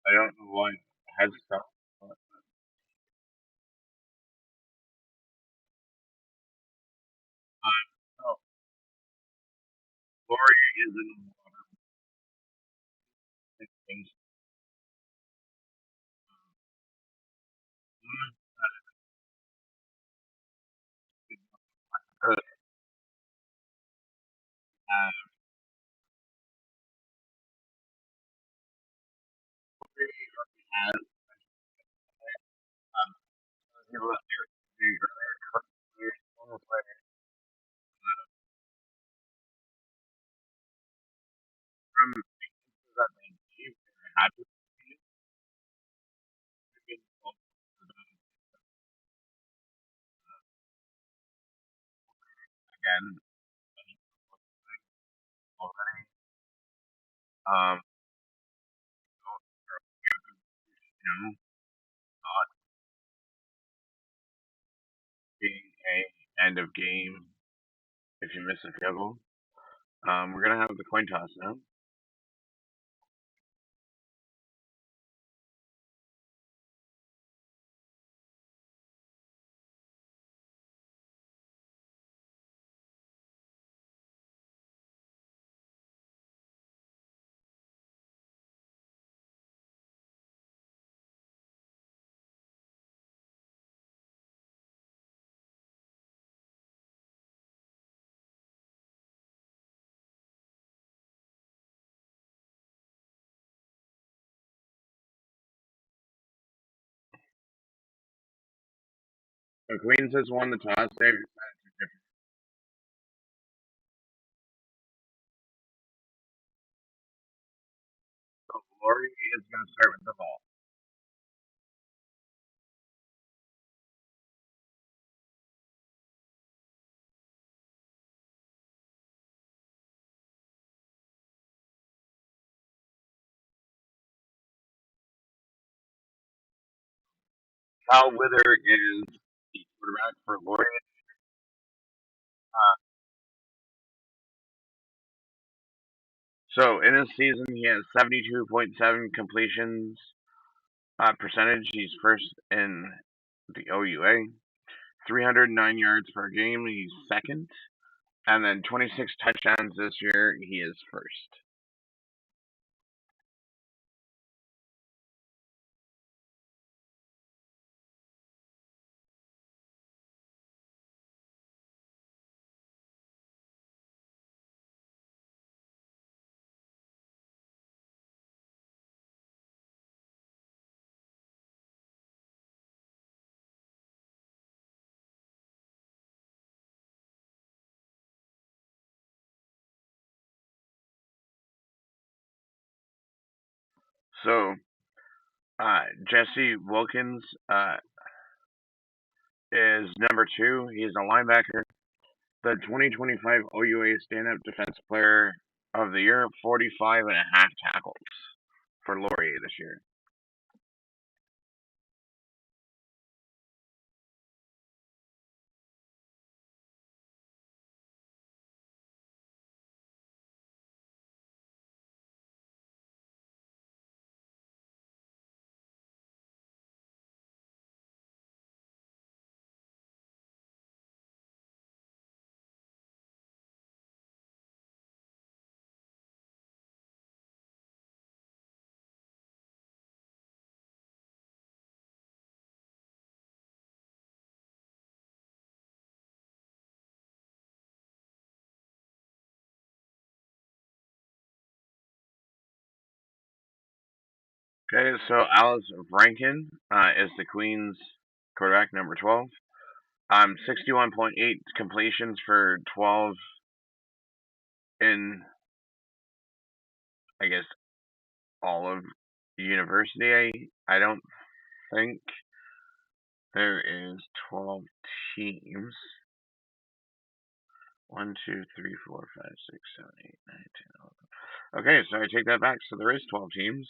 I don't know why it has stuff. But, oh, Laurier is in a lot of things. Uh, Laurier has um, he was the earlier players, former players from that they gave their had to be involved again already. Um, not being a end of game if you miss a field goal. We're gonna have the coin toss now. So Queens has won the toss. They've so Lori is gonna start with the ball. Cal Wither is the quarterback for Lori. Uh, so in his season, he has 72.7 completions percentage. He's first in the OUA. 309 yards per game. He's second. And then 26 touchdowns this year. He is first. So Jesse Wilkins is number two. He's a linebacker. The 2025 OUA Stand-Up Defense Player of the Year, 45 and a half tackles for Laurier this year. Okay, so Alice Rankin is the Queen's quarterback, number 12. 61.8 completions for 12 in, I guess, all of university. I don't think there is 12 teams. 1, 2, 3, 4, 5, 6, 7, 8, 9, 10, 11. Okay, so I take that back. So there is 12 teams.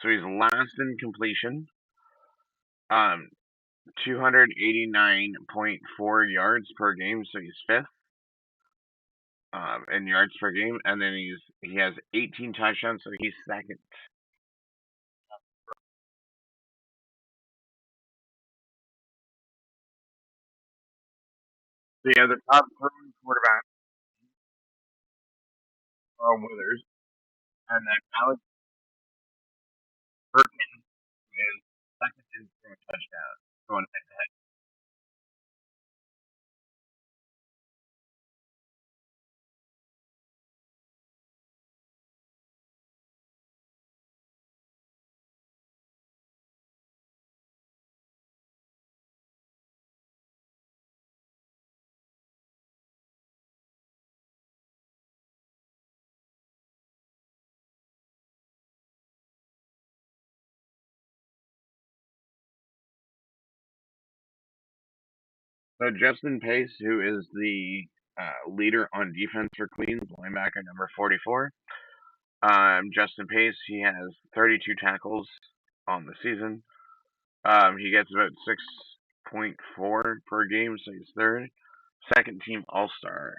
So he's last in completion. 289.4 yards per game, so he's fifth in yards per game, and then he has 18 touchdowns, so he's second. So you have the top throwing quarterback, Withers, and then Alex Burton is second in for a touchdown. Going head to head. So Justin Pace, who is the leader on defense for Queens, linebacker number 44. Justin Pace, he has 32 tackles on the season. He gets about 6.4 per game, so he's third. Second team All Star.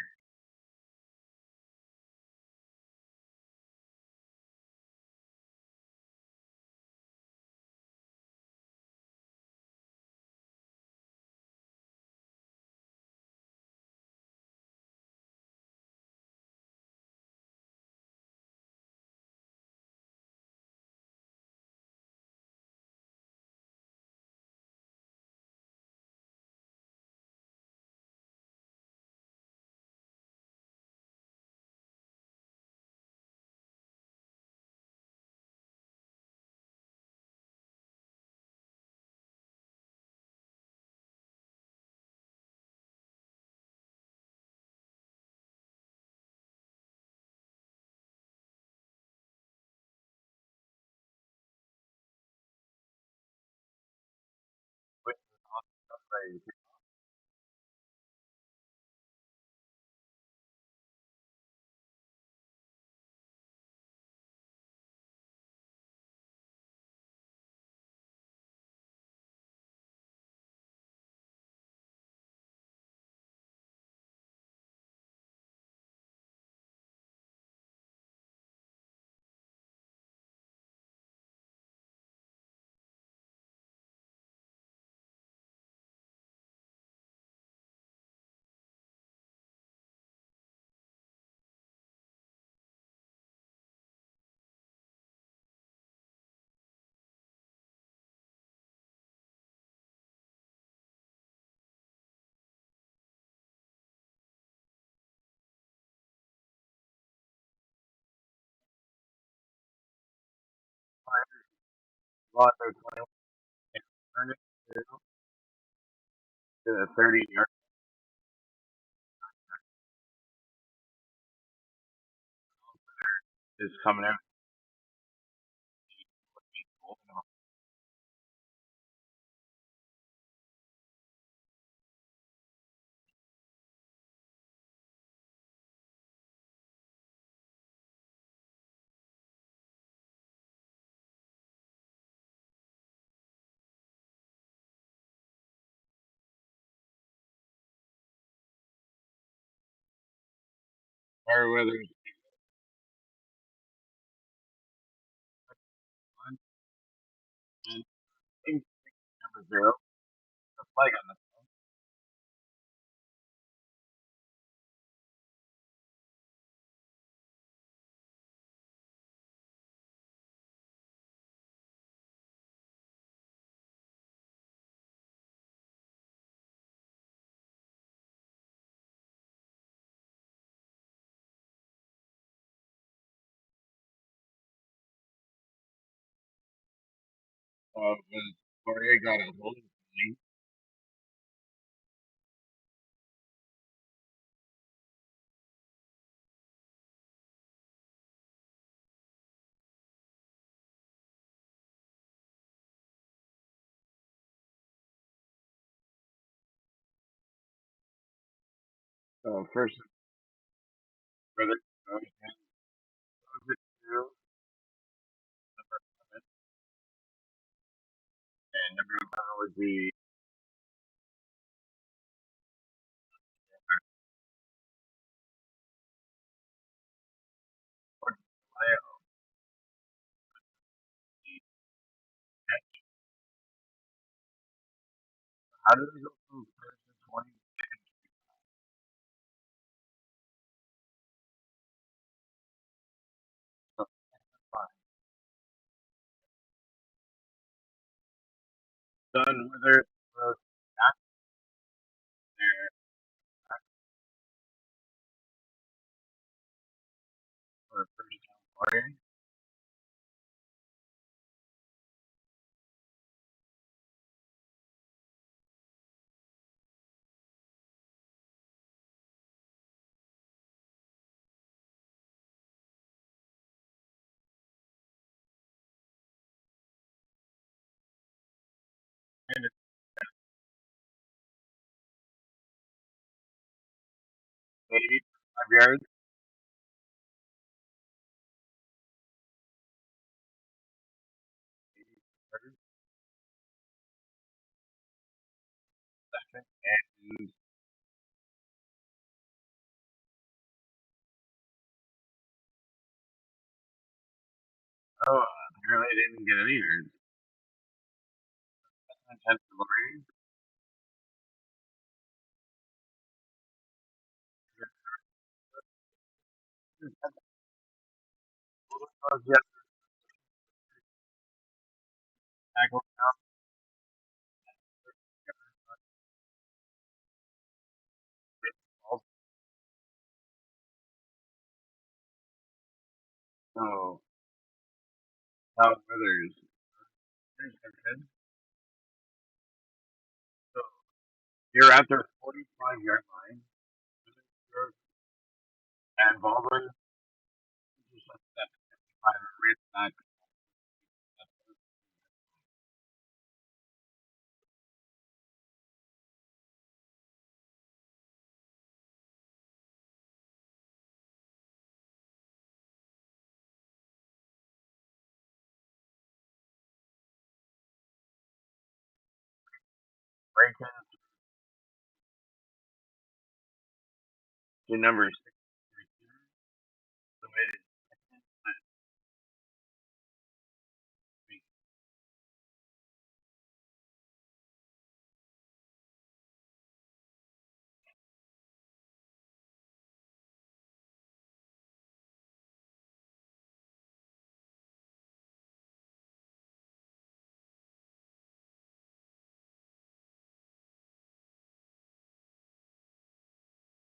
Lost their 21 and turned it to the 30 yard is coming out. Meriwether's one and number 0. The flag on when Laurier got a holding penalty. First brother goes it to number 11, and number 11 would be how did he go from first to 20? Done Withers was back there for first time Laurier. And it's 85 yards. Second and oh, apparently didn't get any yards. 10th Laurier. Oh, yeah, tackle now. Also, Done Withers. Interception. So you're at their 45-yard line. And Baldwin just like that 55 ran back. Breaking to number 6. Submitted.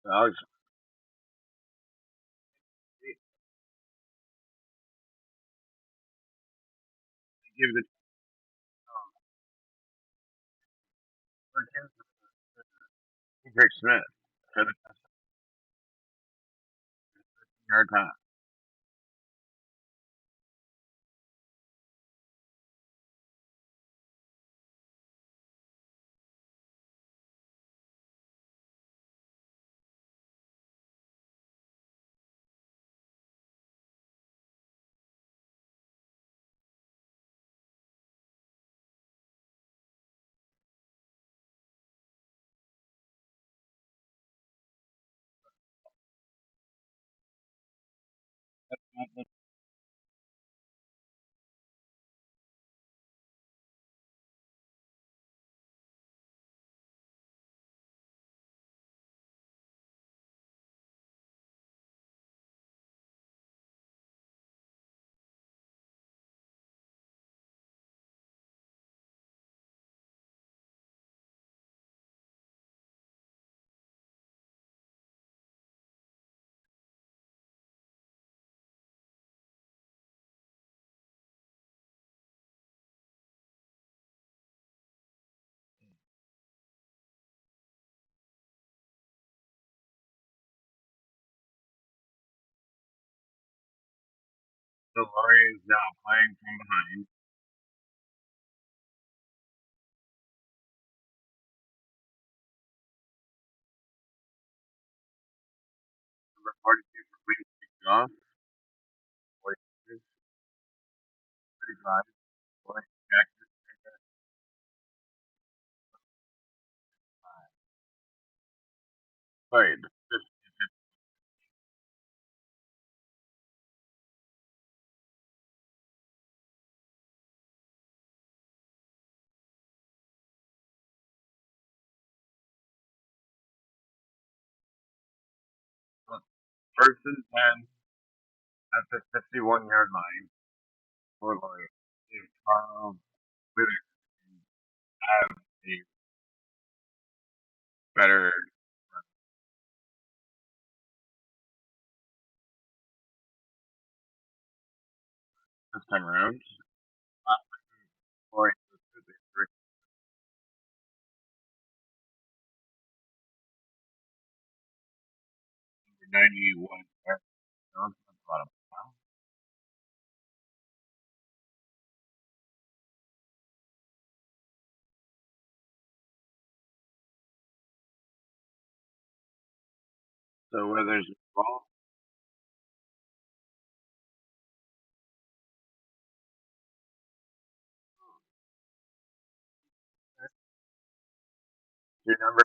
So I was give the Perkins to Greg Smith for the yard pass. So Laurie is now playing from behind. Number 42 for Queen kicked off. 46, 35. Boy, Jackson. Sorry, this first and 10 at the 51-yard line for Laurie. Carl Withers. have a better this time around. Last scoring was 91. That's a lot of fun. So where there's a ball, your number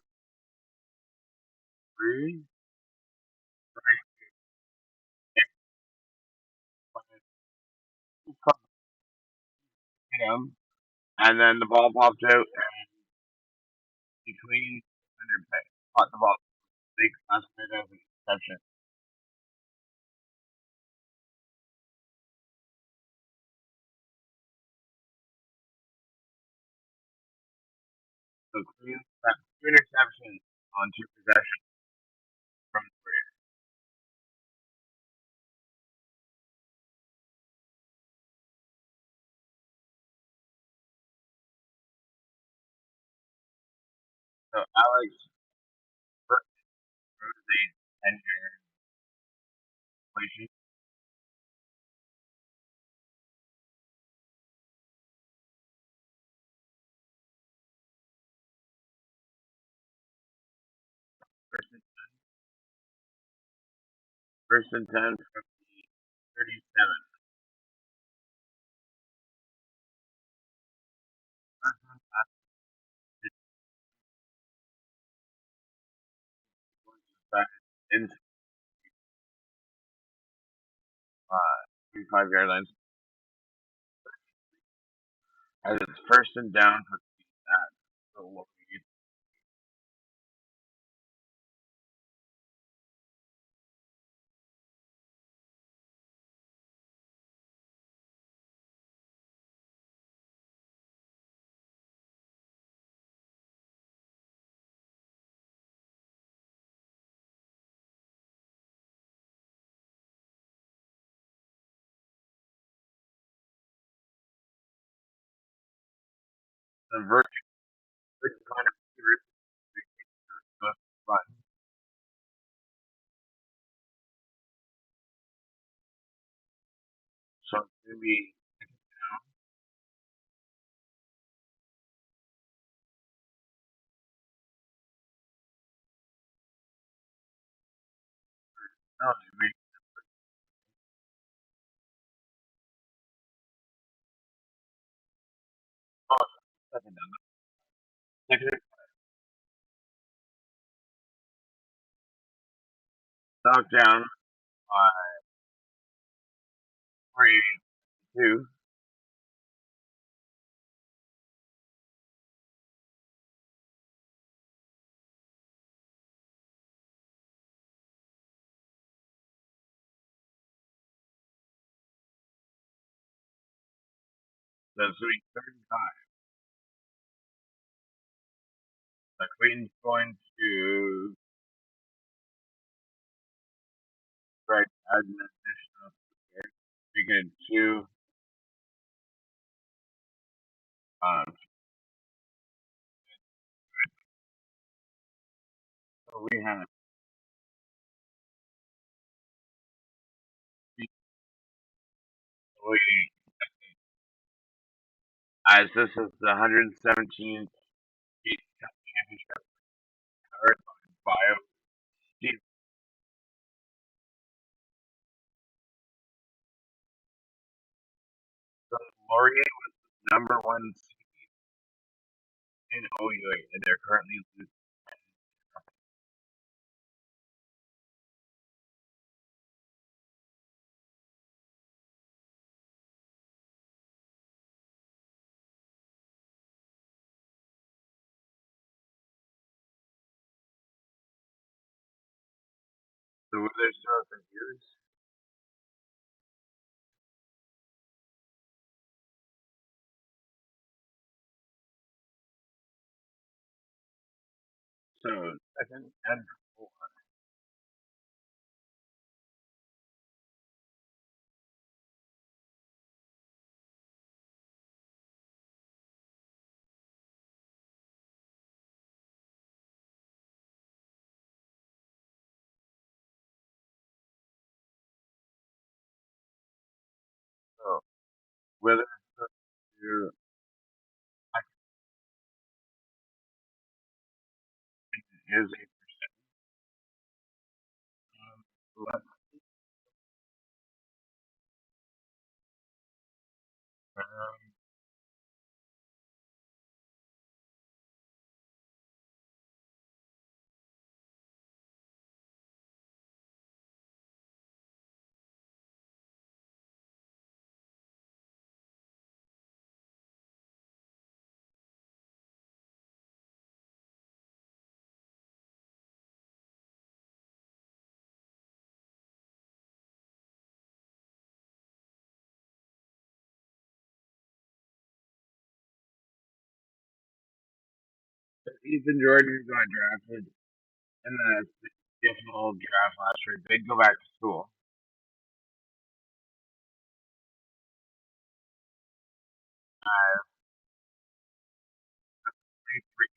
three, hit him, and then the ball popped out between under pay. Caught the ball. Big last minute as an exception. So clean two interceptions on two possessions from three. So Alex first wrote a 10-year inflation. First and, first and 10 from the 37. First one pass back in 25-yard lines. As it's first and down for that. So what we need the virtual kind of run. So it's going to be no, maybe oh, second down. Second knocked down by 3-2. So it's going to be 35. Like Clayton's going to strike as an additional player. Speaking of two, so we have as this is the 117th Yates Cup championship covered by Bio Steve. So Laurier was number one in OUA, and they're currently losing. So what they're still confused. So second and fourth. So whether you is a left Ethan Jordan got drafted in the traditional draft last year. They'd go back to school. Three, three,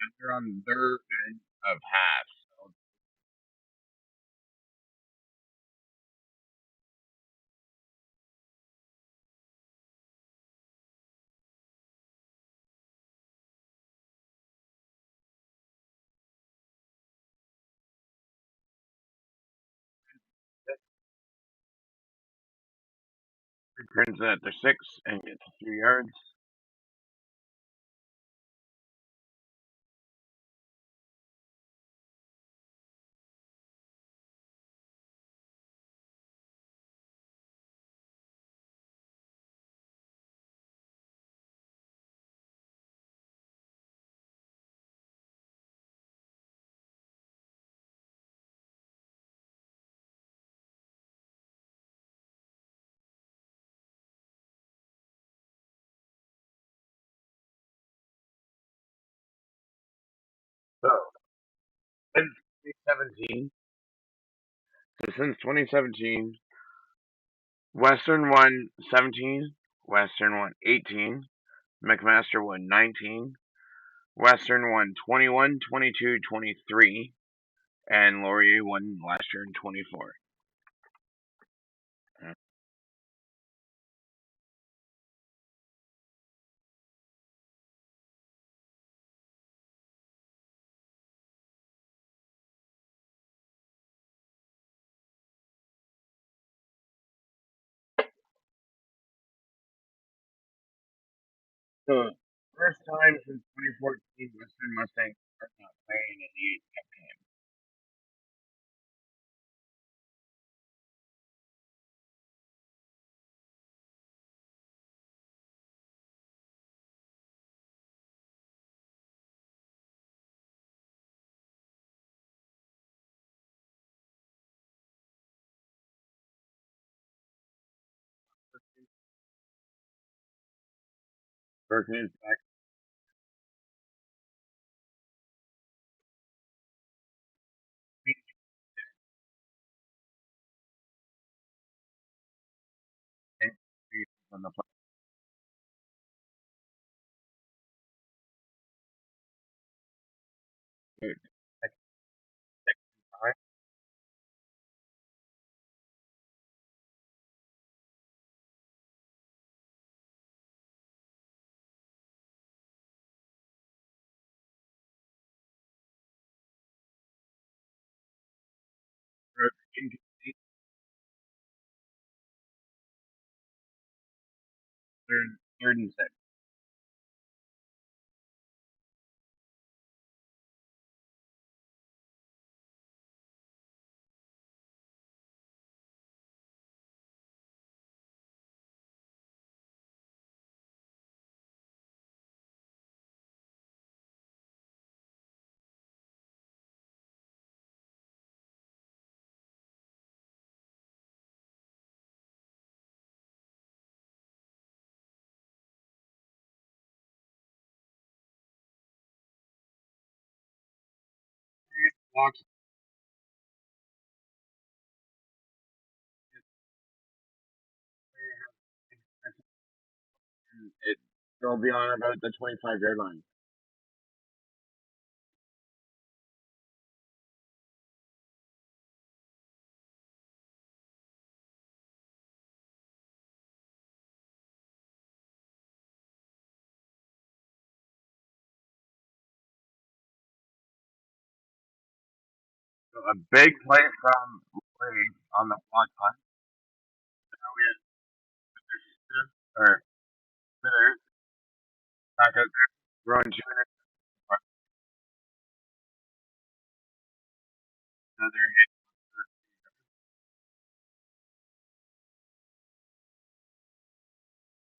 and they're on their end of half. So that turns it at their six and gets 3 yards. So since 2017, since 2017, Western won 17, Western won 18, McMaster won 19, Western won 21, 22, 23, and Laurier won last year in 24. So first time since 2014, Western Mustangs are not playing in the Yates Cup game. Hurricanes back on the play. Third and six. Fox, it'll be on about the 25-yard line. So a big play from Lee on the block punt. Now we have Smith, or Smithers back out there throwing 200. Another hit.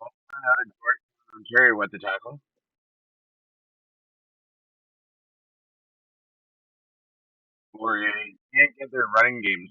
Out of George Ontario with the tackle. Laurier can't get their running games.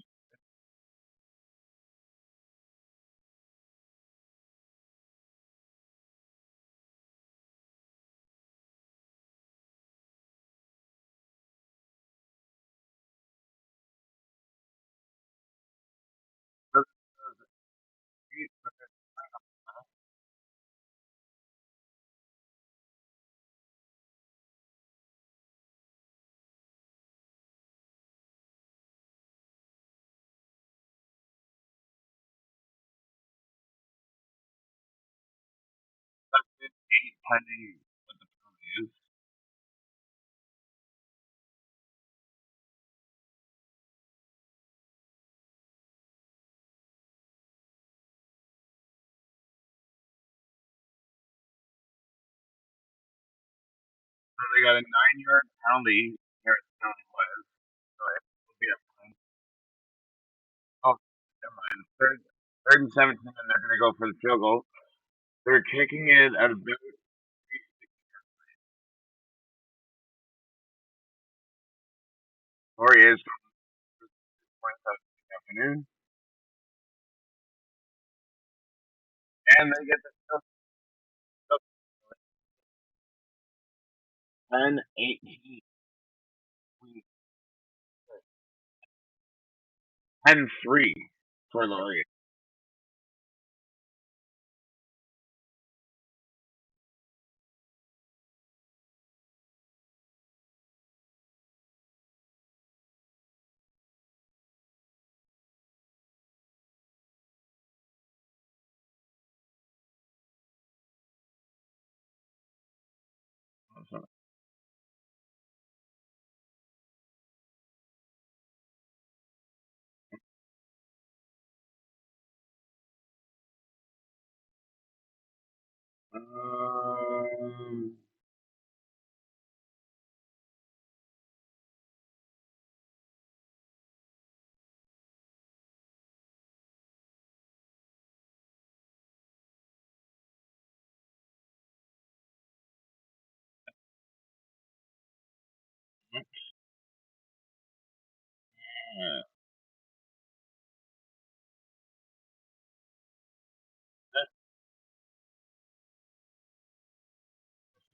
Pending what the penalty is. So they got a 9-yard penalty here at the penalty was. So it will be a punt. Oh, never mind. Third and 17, and they're going to go for the field goal. They're kicking it at about Laurier is points out this afternoon. And they get the 10-18. 10-3 for Laurier. Um,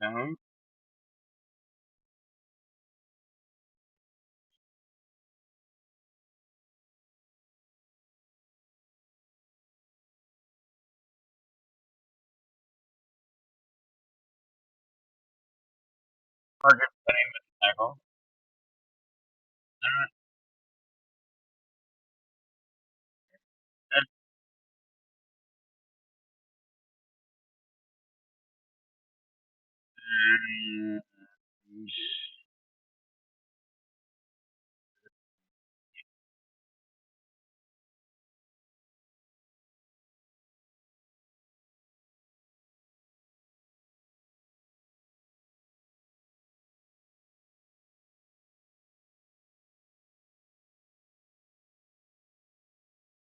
down. Target setting with the tackle. That's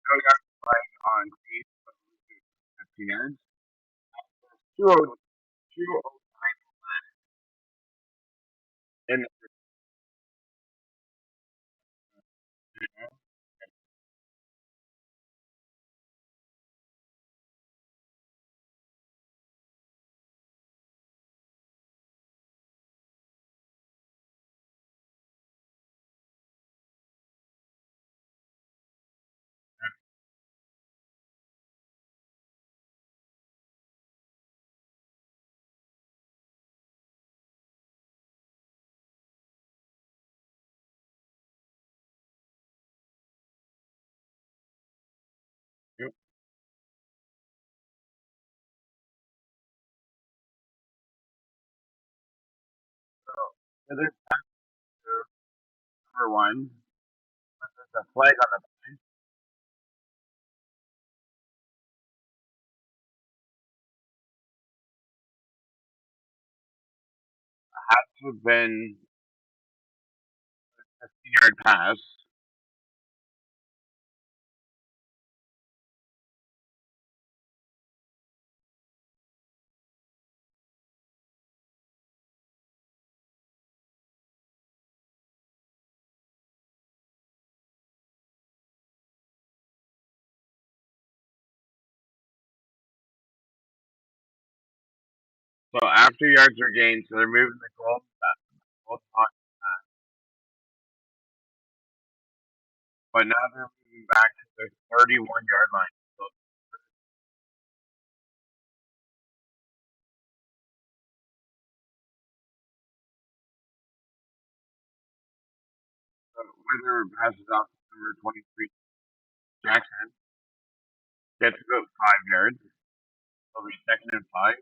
going out right on speed, 15 yards. 202 in So there's number one. There's a flag on the to have been a 15-yard pass. So after yards are gained, so they're moving the goal line, but now they're moving back to their 31-yard line. So, Whether passes off to number 23 Jackson gets about 5 yards. It'll be second and 5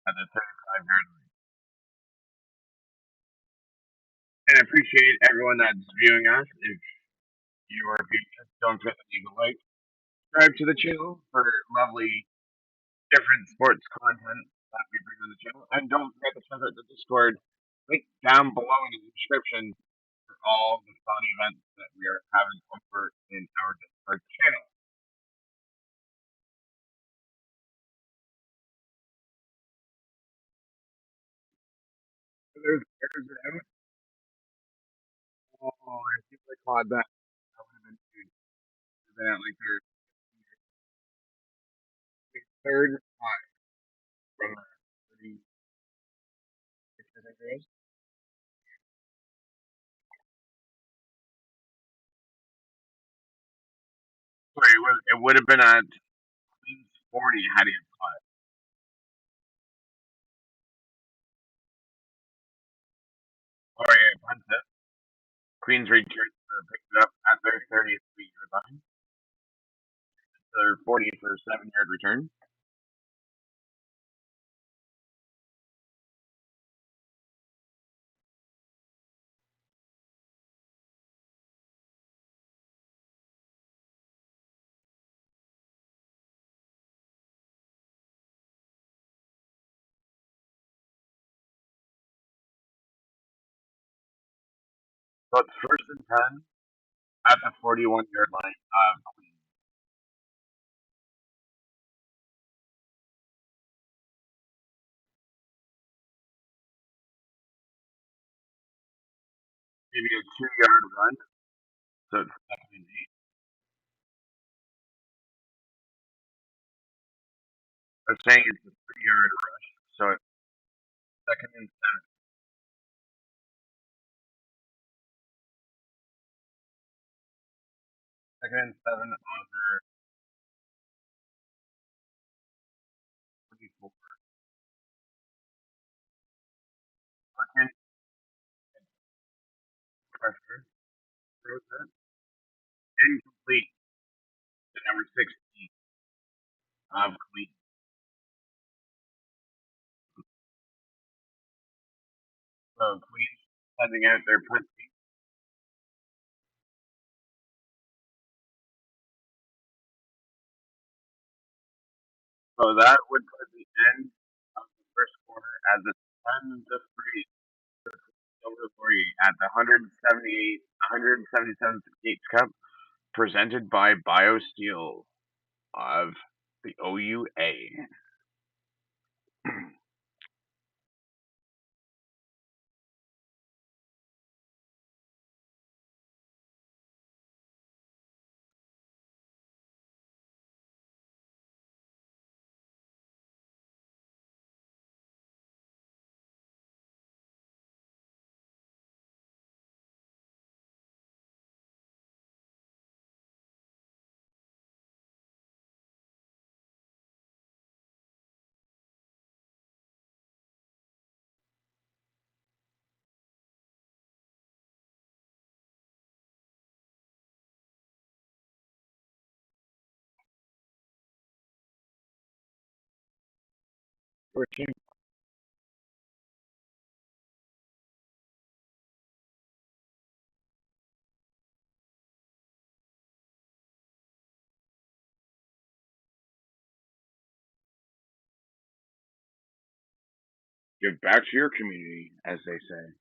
at the 35-yard line. And I appreciate everyone that's viewing us. If you are viewing us, don't forget to leave a like. Subscribe to the channel for lovely different sports content that we bring on the channel. And don't forget to check out the Discord link down below in the description for all the fun events that we are having over in our Discord channel. So there's an oh, I think I caught that. That would have been huge. Been at like their third five from 36, I think it is. Sorry, it would have been at Queen's 40 had he caught it. Laurier punts it. Queen's returns picked it up at their 33-yard line. Their 40 for a 7-yard return. So it's first and 10 at the 41-yard line of Queen. Maybe a 2-yard run. So it's second and 8. They're saying it's a 3-yard rush. So it's second and 7. Second and 7 on their 24. Second pressure. Throws it. Incomplete to number 16 of Queen. So Queen sending out their punt team. So that would put the end of the first quarter as it's 10-3 over at the 177th Yates Cup, presented by BioSteel of the OUA. Give back to your community, as they say.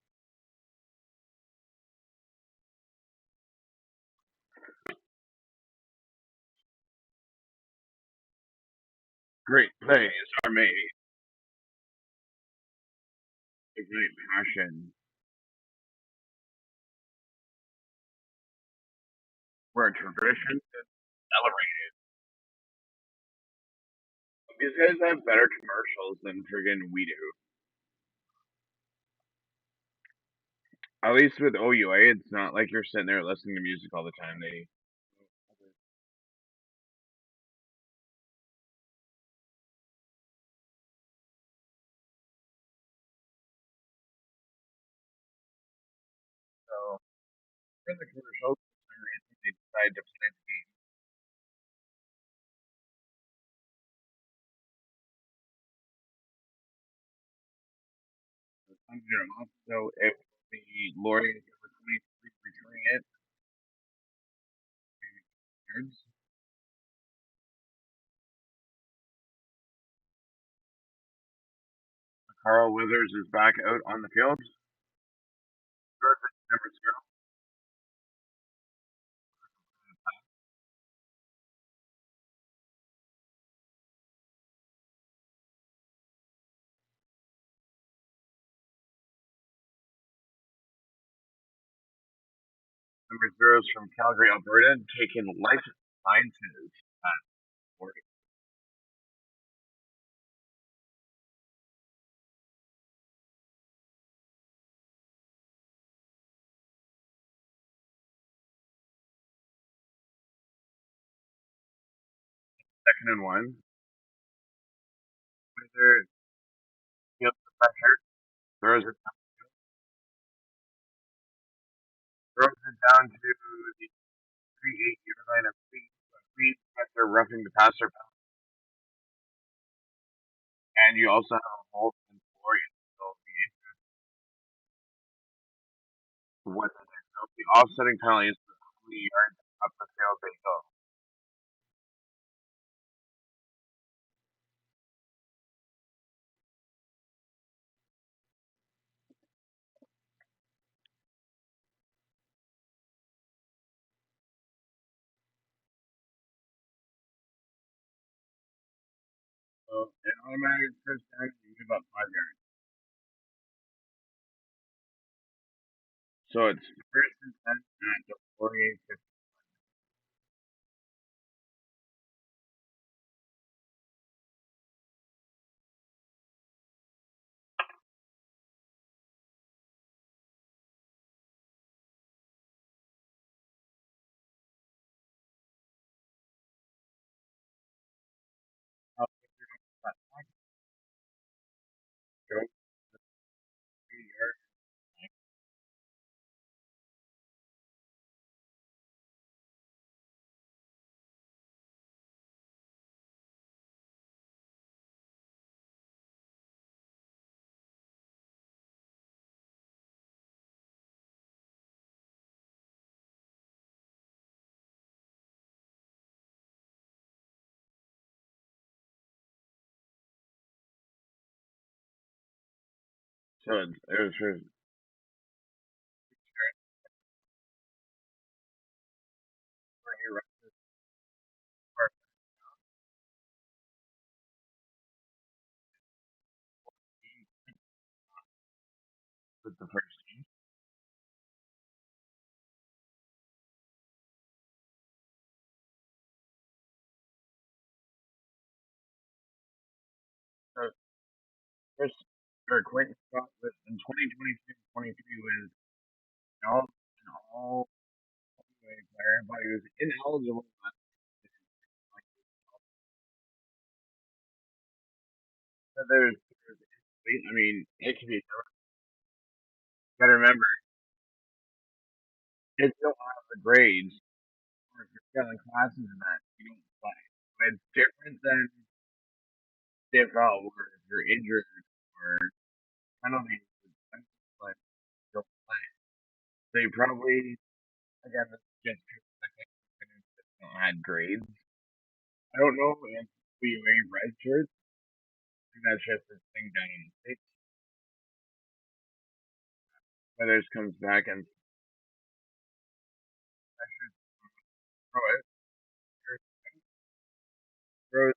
Great plays are made. Ignite passion. Where tradition is celebrated. These guys have better commercials than friggin' we do. At least with OUA, it's not like you're sitting there listening to music all the time. They so in the commercials, for some reason, they decide to play the game. So if the Laurier is number 23 returning it, yards. Carl Withers is back out on the field. Number 0. Number 0 is from Calgary, Alberta, taking life sciences at 40. Second and 1. Withers feels the pressure, throws it, down to the 38-yard line of speed. Speed after roughing the passer, and you also have a hold in Florian. So what the offsetting penalty is for how many yards up the field they go. So an automatic first down, you give up 5 yards. So it's first and 10 at the 48. Go 3 yards. So it was for you with the first team. So first or Quentin Scott was in 2022-23 was an all player, but he was ineligible. So I mean, it can be. You gotta remember, kids don't have the grades, or if you're failing classes and that, you don't play. It's different than CFL, where if you're injured or penalties, but you don't play. So you probably, again, this is just don't had grades. I don't know if we wear red shirts. I think that's just a thing down in the States. Feathers comes back and throw it. Throw it.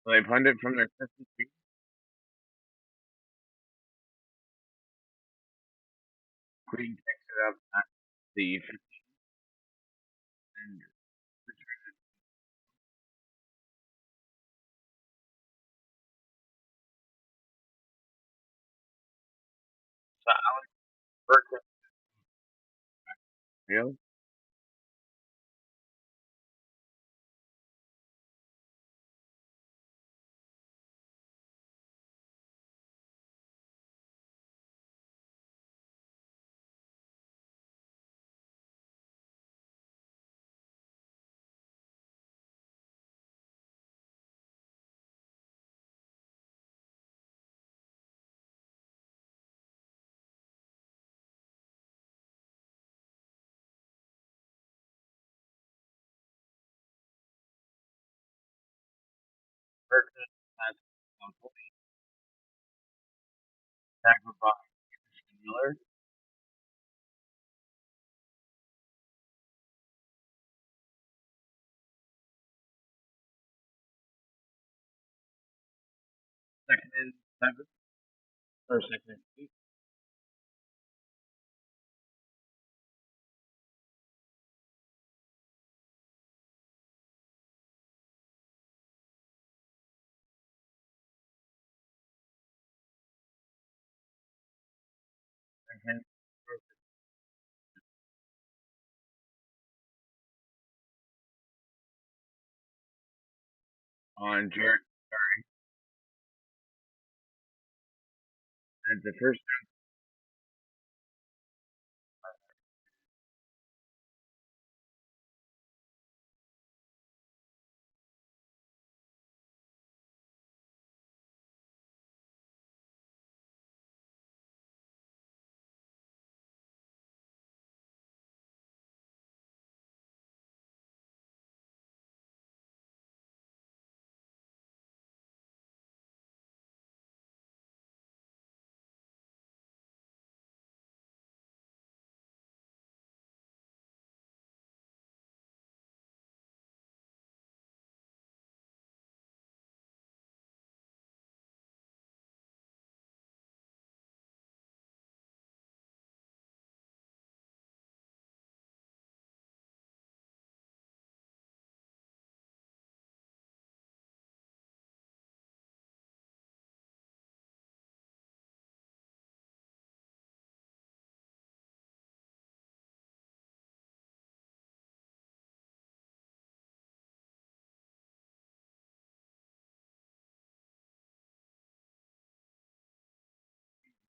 So they punt it from their 50 feet. Queen picks it up at the 50 and so Alex Burke field. Burke has fully tackled by Miller. Second and 7 or second and 8. Second on Jared at the first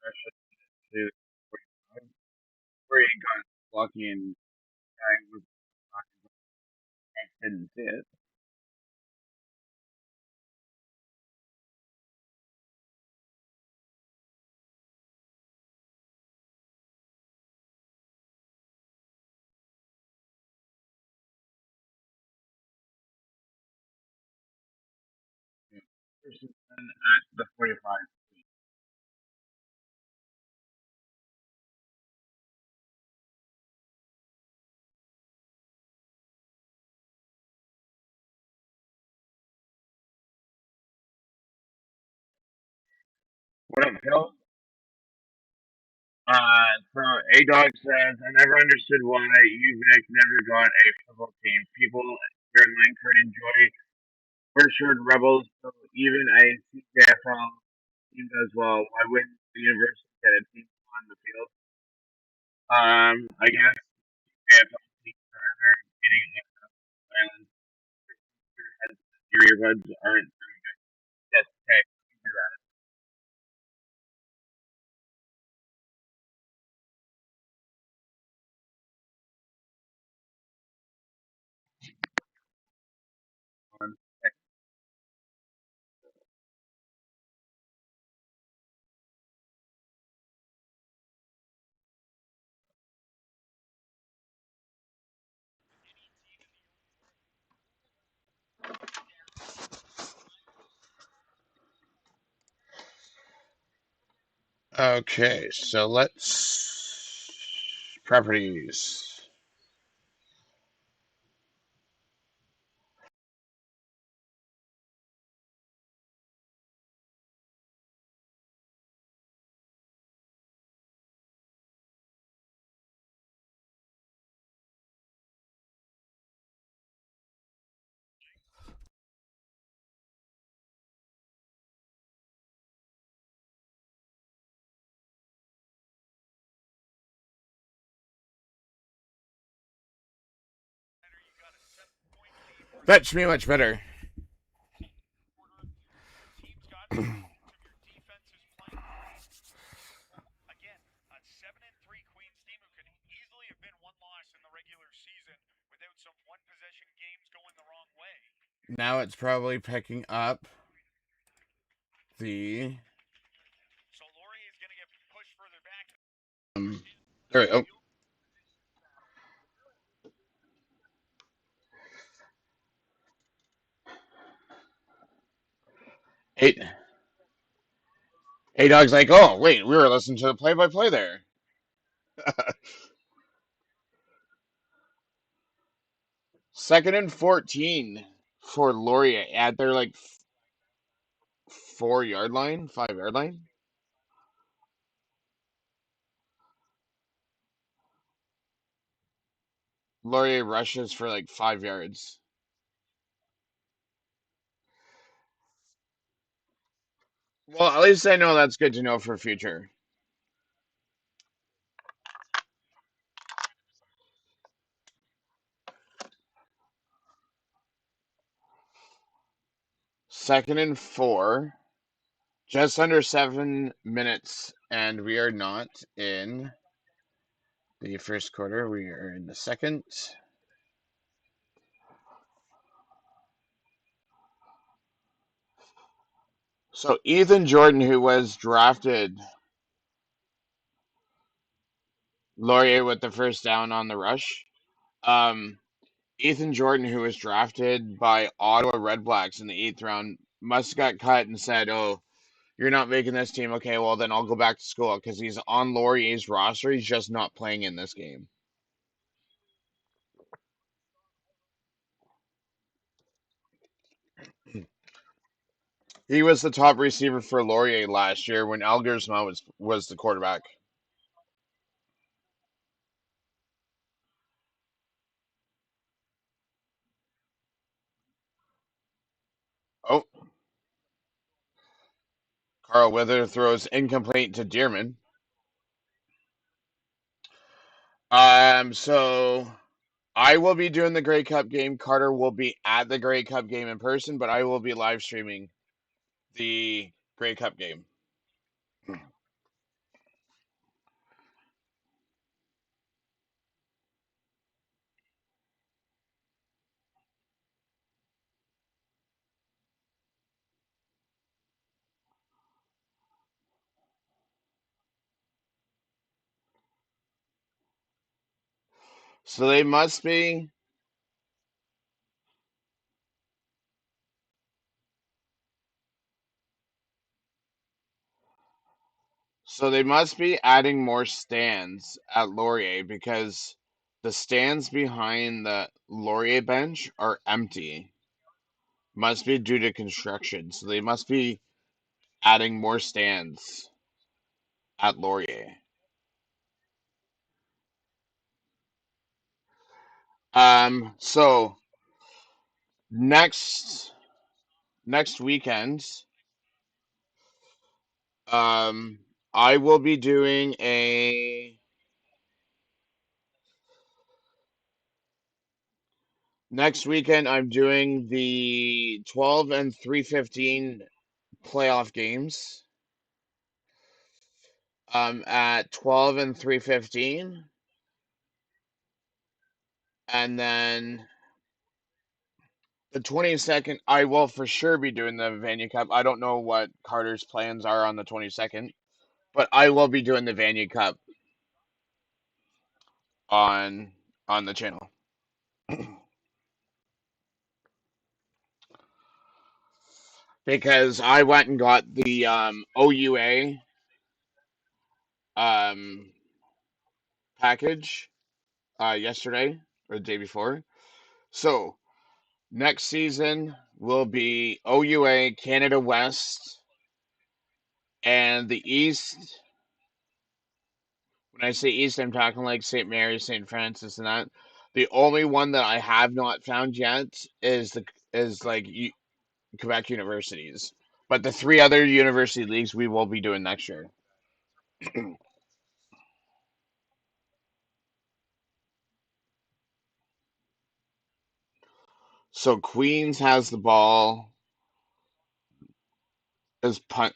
rush to 45, where he got lucky and guy was didn't see it. First and 10 at the 45. What up, Phil? So A Dog says, I never understood why UVic never got a football team. People here in Langford enjoy Berkshire Rebels, so even a CJFL team does well. Why wouldn't the university get a team on the field? I guess CJFL teams are getting violence. Your earbuds aren't just okay. Okay, so let's properties. That should be much better. Now it's probably picking up the. Um, there we go. 8. Hey, dog's like, oh, wait, we were listening to the play by play there. 2nd and 14 for Laurier at their like 4 yard line, 5 yard line. Laurier rushes for like 5 yards. Well, at least I know that's good to know for future. Second and 4, just under 7 minutes, and we are not in the first quarter. We are in the second. So Ethan Jordan, who was drafted, Laurier with the first down on the rush. Ethan Jordan, who was drafted by Ottawa Redblacks in the 8th round, must have got cut and said, "Oh, you're not making this team. Okay, well then I'll go back to school," because he's on Laurier's roster. He's just not playing in this game. He was the top receiver for Laurier last year when Algersma was the quarterback. Oh, Carl Wither throws incomplete to Dearman. So I will be doing the Grey Cup game. Carter will be at the Grey Cup game in person, but I will be live streaming the Grey Cup game. So they must be. So they must be adding more stands at Laurier because the stands behind the Laurier bench are empty. Must be due to construction. So they must be adding more stands at Laurier. So next next weekend, um, I will be doing a next weekend. I'm doing the 12 and 315 playoff games. At 12 and 315, and then the 22nd, I will for sure be doing the Vanya Cup. I don't know what Carter's plans are on the 22nd, but I will be doing the Vanya Cup on on the channel. Because I went and got the OUA. um, package yesterday or the day before. So next season will be OUA, Canada West, and the East. When I say East, I'm talking like St. Mary's, St. Francis, and that. The only one that I have not found yet is like Quebec universities, but the three other university leagues we will be doing next year. So Queens has the ball. Is punt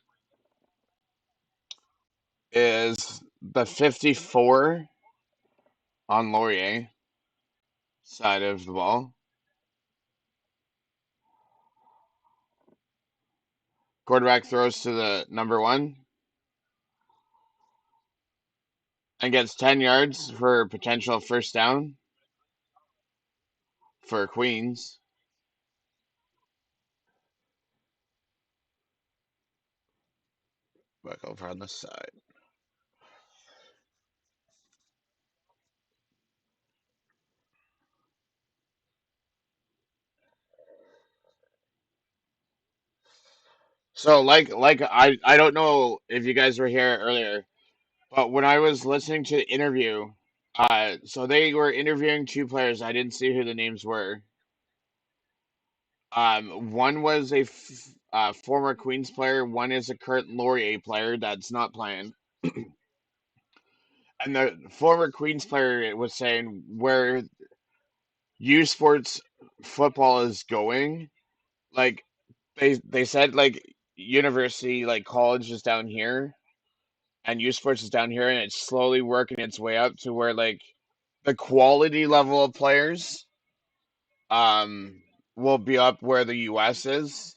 is the 54 on Laurier side of the ball. Quarterback throws to the number one and gets 10 yards for potential first down for Queens. Back over on the side. So I don't know if you guys were here earlier, but when I was listening to the interview, so they were interviewing two players. I didn't see who the names were. One was a former Queens player. One is a current Laurier player that's not playing. And the former Queens player was saying where U Sports football is going. Like they said, like university, like college is down here, and U Sports is down here, and it's slowly working its way up to where like the quality level of players um will be up where the US is.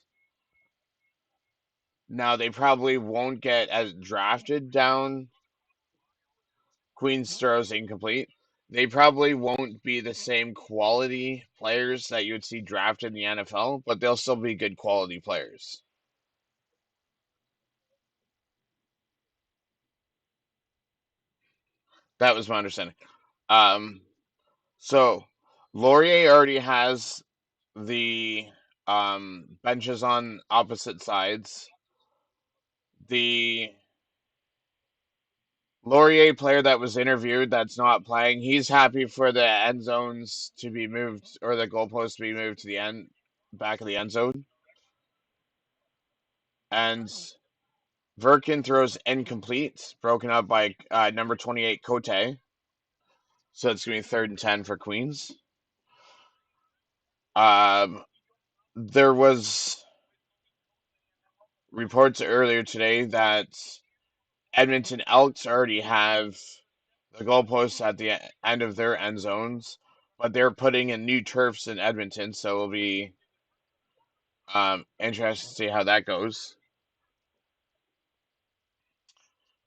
Now they probably won't get as drafted down. Queens throws incomplete. They probably won't be the same quality players that you would see drafted in the NFL, but they'll still be good quality players. That was my understanding. Um, so Laurier already has the benches on opposite sides. The Laurier player that was interviewed that's not playing, he's happy for the end zones to be moved or the goalposts to be moved to the end back of the end zone. And Verkin throws incomplete, broken up by number 28 Cote. So it's going to be third and 10 for Queens. Um, there was reports earlier today that Edmonton Elks already have the goalposts at the end of their end zones, but they're putting in new turfs in Edmonton, so it'll be interesting to see how that goes.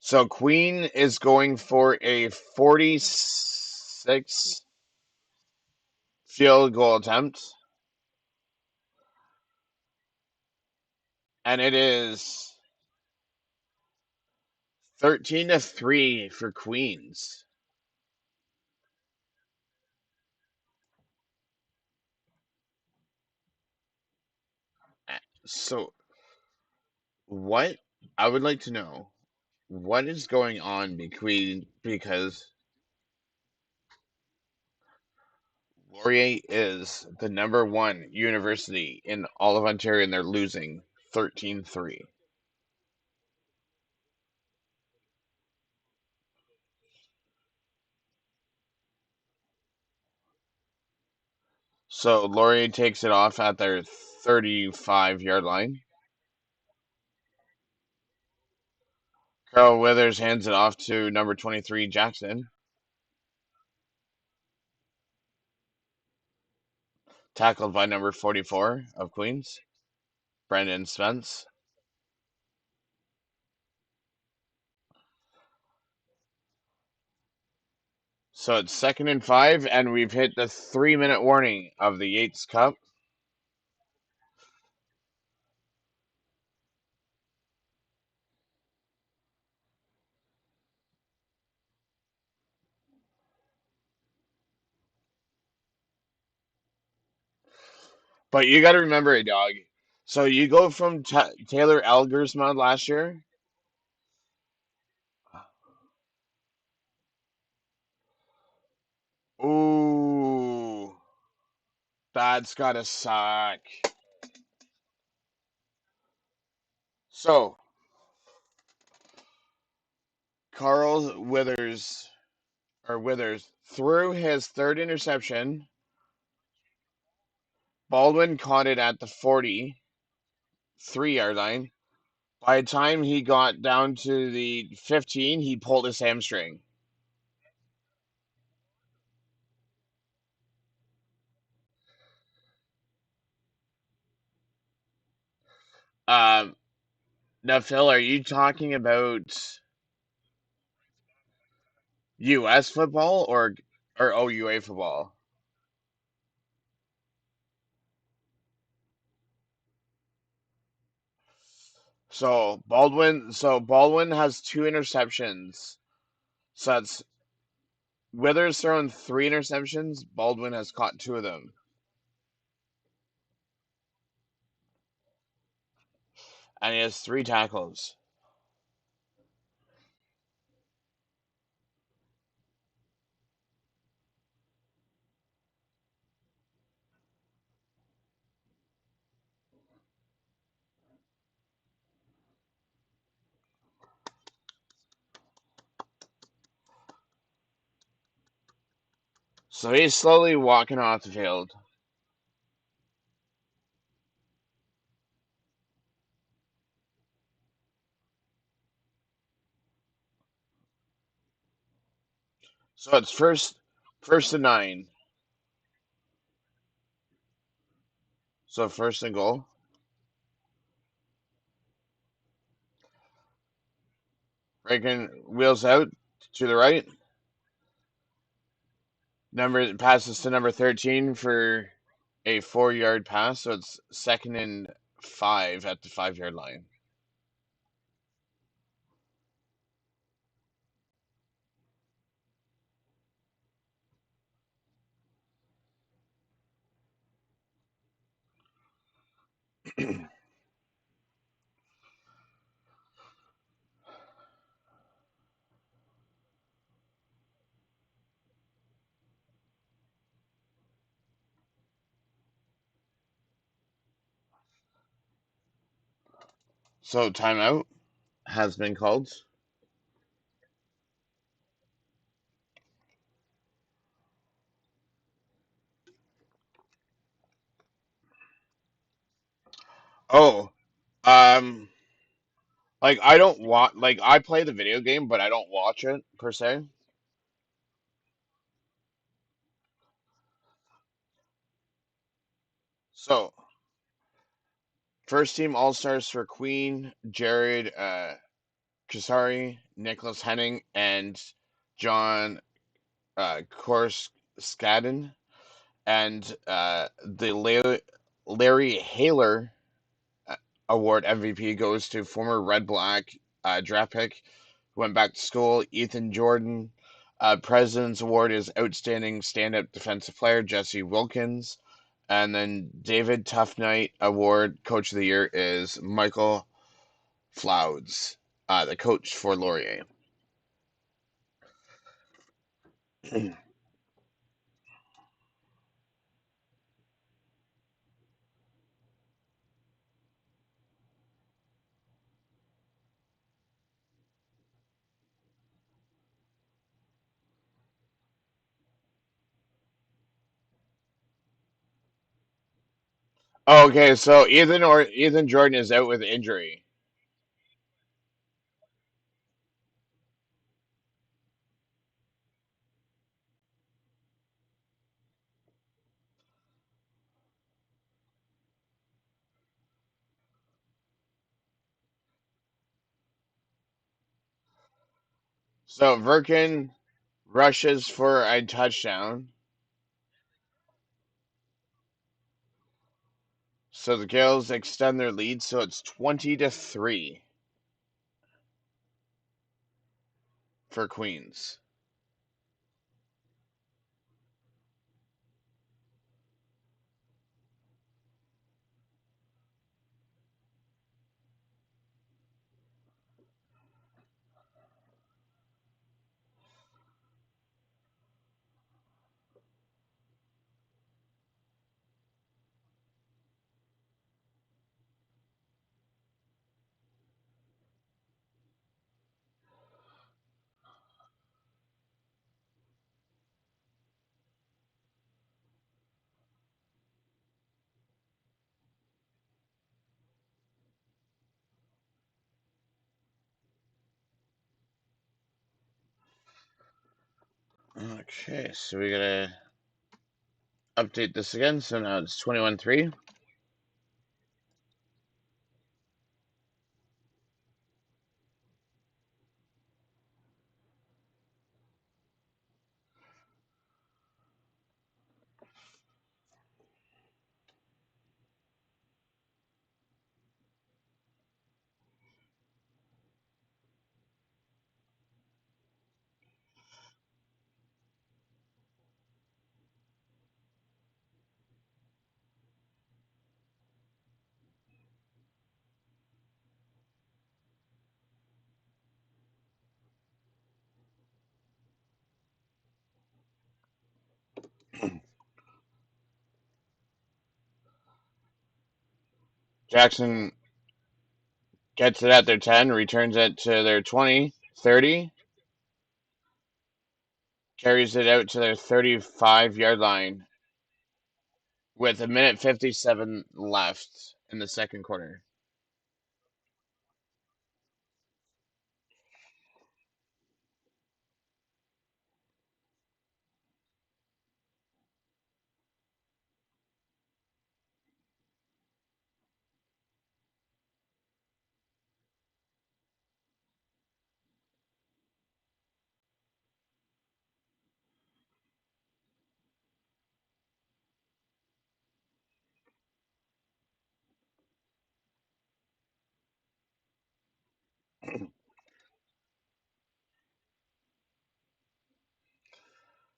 So Queen is going for a 46 field goal attempt, and it is 13-3 for Queens. So what I would like to know what is going on between because Laurier is the number one university in all of Ontario and they're losing 13-3. So Laurier takes it off at their 35-yard line. Carl Withers hands it off to number 23 Jackson. Tackled by number 44 of Queens, Brendan Spence. So it's 2nd and 5, and we've hit the 3-minute warning of the Yates Cup. But you got to remember it, dog. So you go from Taylor Elgersma last year. Ooh, that's gotta suck. So Carl Withers threw his third interception. Baldwin caught it at the 43-yard line. By the time he got down to the 15, he pulled his hamstring. Um, Now, Phil, are you talking about U.S. football or OUA football? So Baldwin has two interceptions. So that's Withers thrown three interceptions. Baldwin has caught two of them, and he has three tackles. So he's slowly walking off the field. So it's first and 9. So first and goal. Reagan wheels out to the right. Number passes to number 13 for a 4-yard pass. So it's second and 5 at the 5-yard line. So timeout has been called. Oh, um, like I don't watch. Like I play the video game, but I don't watch it per se. So first team All Stars for Queen, Jared Kasari, Nicholas Henning, and John Korskadin, and the Larry Haler uh, Award MVP goes to former Red Black draft pick who went back to school, Ethan Jordan. President's Award is Outstanding Stand-Up Defensive Player, Jesse Wilkins. And then David Tough Night Award, Coach of the Year, is Michael Flouds, the coach for Laurier. Okay, so Ethan Jordan is out with injury. So Verkin rushes for a touchdown. So the Gales extend their lead, so it's 20-3 for Queens. Okay, so we gotta update this again. So now it's 21-3. Jackson gets it at their 10, returns it to their 20, 30, carries it out to their 35-yard line with a minute 57 left in the second quarter.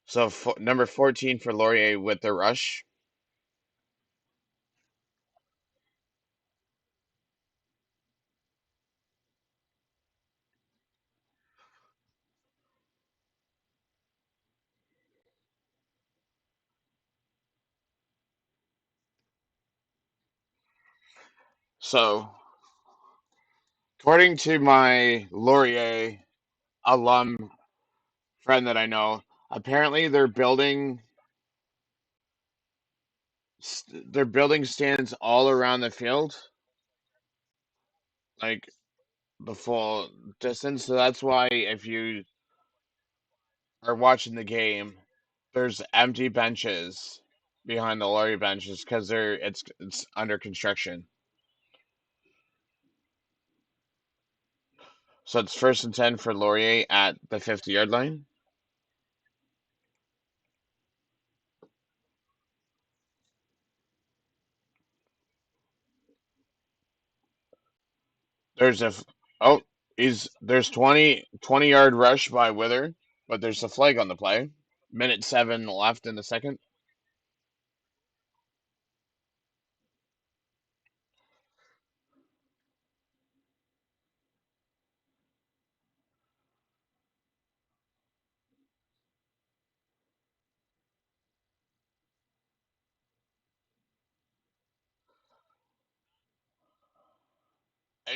So number 14 for Laurier with the rush. So, according to my Laurier alum friend that I know, apparently they're building stands all around the field, like the full distance. So that's why if you are watching the game, there's empty benches behind the Laurier benches because it's under construction. So it's first and 10 for Laurier at the 50-yard line. There's a oh, there's 20-yard rush by Wither, but there's a flag on the play. Minute 7 left in the second.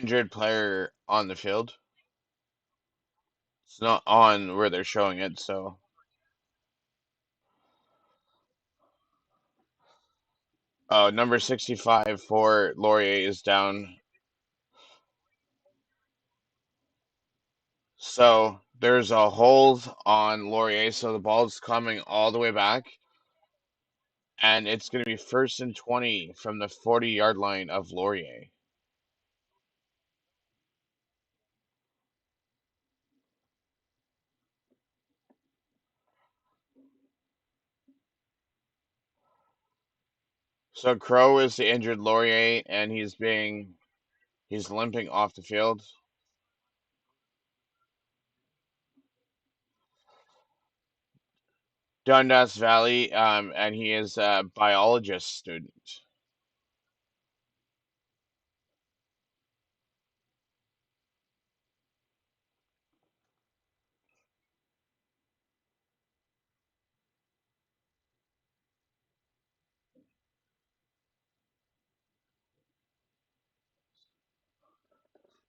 Injured player on the field. It's not on where they're showing it, so number 65 for Laurier is down. So there's a hold on Laurier, so the ball's coming all the way back, and it's going to be first and 20 from the 40-yard line of Laurier. So Crow is the injured Laurier, and he's limping off the field. Dundas Valley, and he is a biologist student.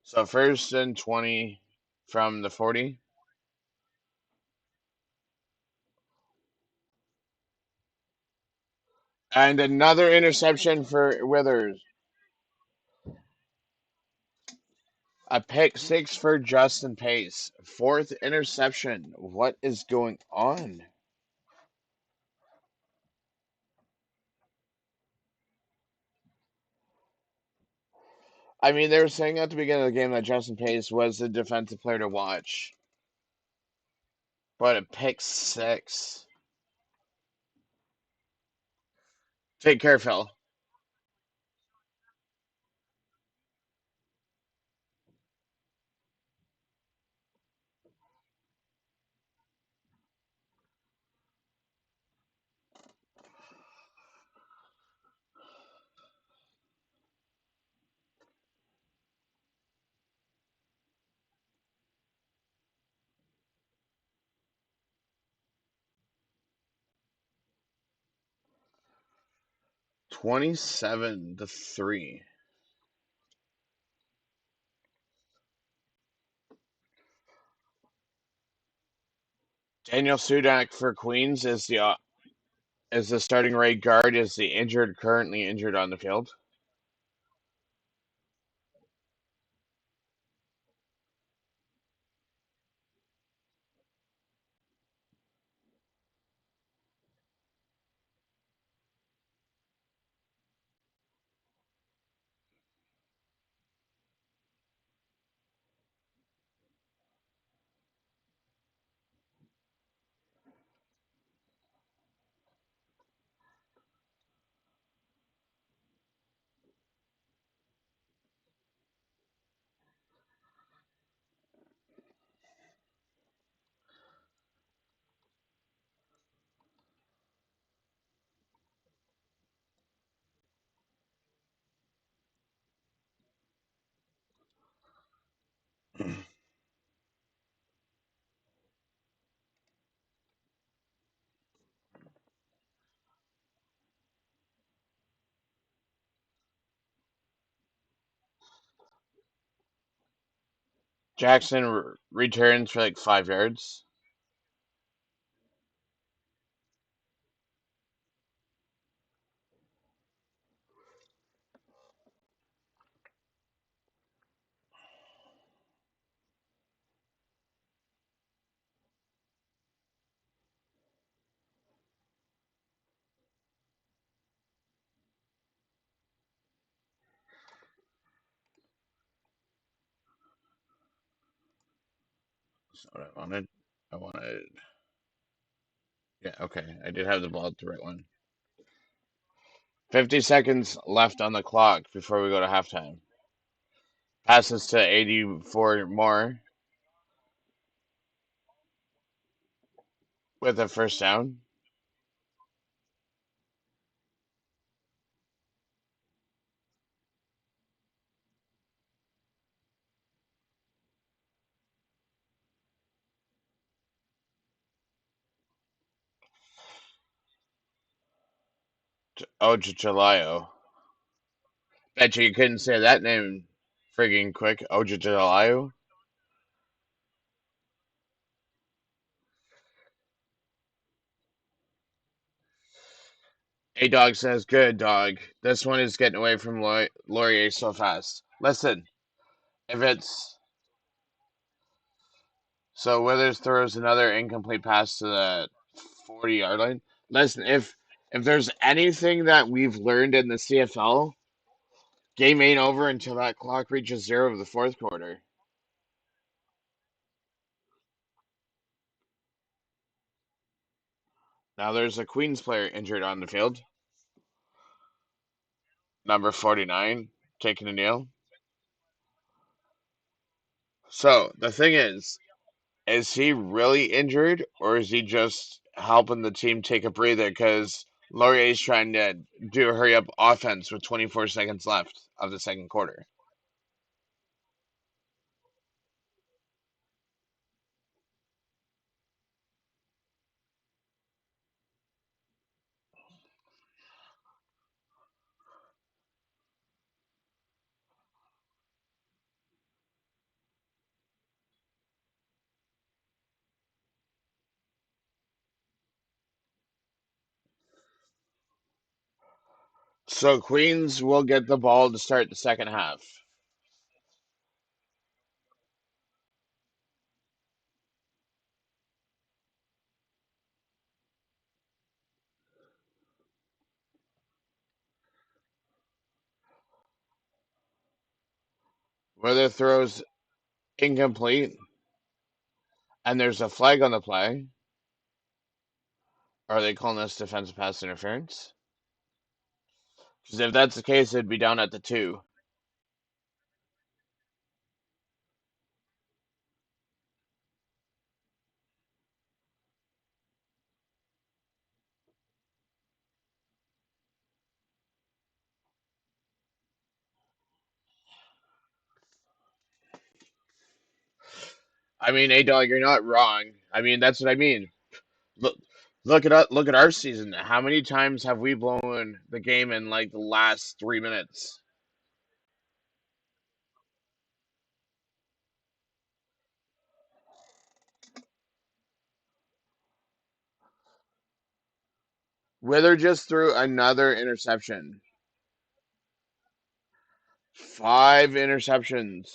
So first and 20 from the 40. And another interception for Withers. A pick six for Justin Pace. Fourth interception. What is going on? I mean, they were saying at the beginning of the game that Justin Pace was the defensive player to watch, but a pick six. Take care, Phil. 27-3. Daniel Sudak for Queens is the starting right guard. Is the currently injured on the field? Jackson returns for like 5 yards. That's not what I wanted. I wanted. Yeah, okay. I did have the ball at the right one. 50 seconds left on the clock before we go to halftime. Passes to 84 more with a first down. Ojalayo. Bet you couldn't say that name friggin' quick. Ojalayo. A dog says, "Good dog. This one is getting away from Laurier so fast." Listen, if it's so, Withers throws another incomplete pass to the 40-yard line. Listen, if there's anything that we've learned in the CFL, game ain't over until that clock reaches zero of the fourth quarter. Now there's a Queens player injured on the field, number 49, taking a kneel. So the thing is he really injured or is he just helping the team take a breather because Laurier's trying to do a hurry up offense with 24 seconds left of the second quarter? So Queens will get the ball to start the second half. Whether throws incomplete and there's a flag on the play, are they calling this defensive pass interference? Because if that's the case, it'd be down at the 2. I mean, A-Dog, you're not wrong. I mean, that's what I mean. Look, look at our season. How many times have we blown the game in like the last 3 minutes? Wither just threw another interception. 5 interceptions.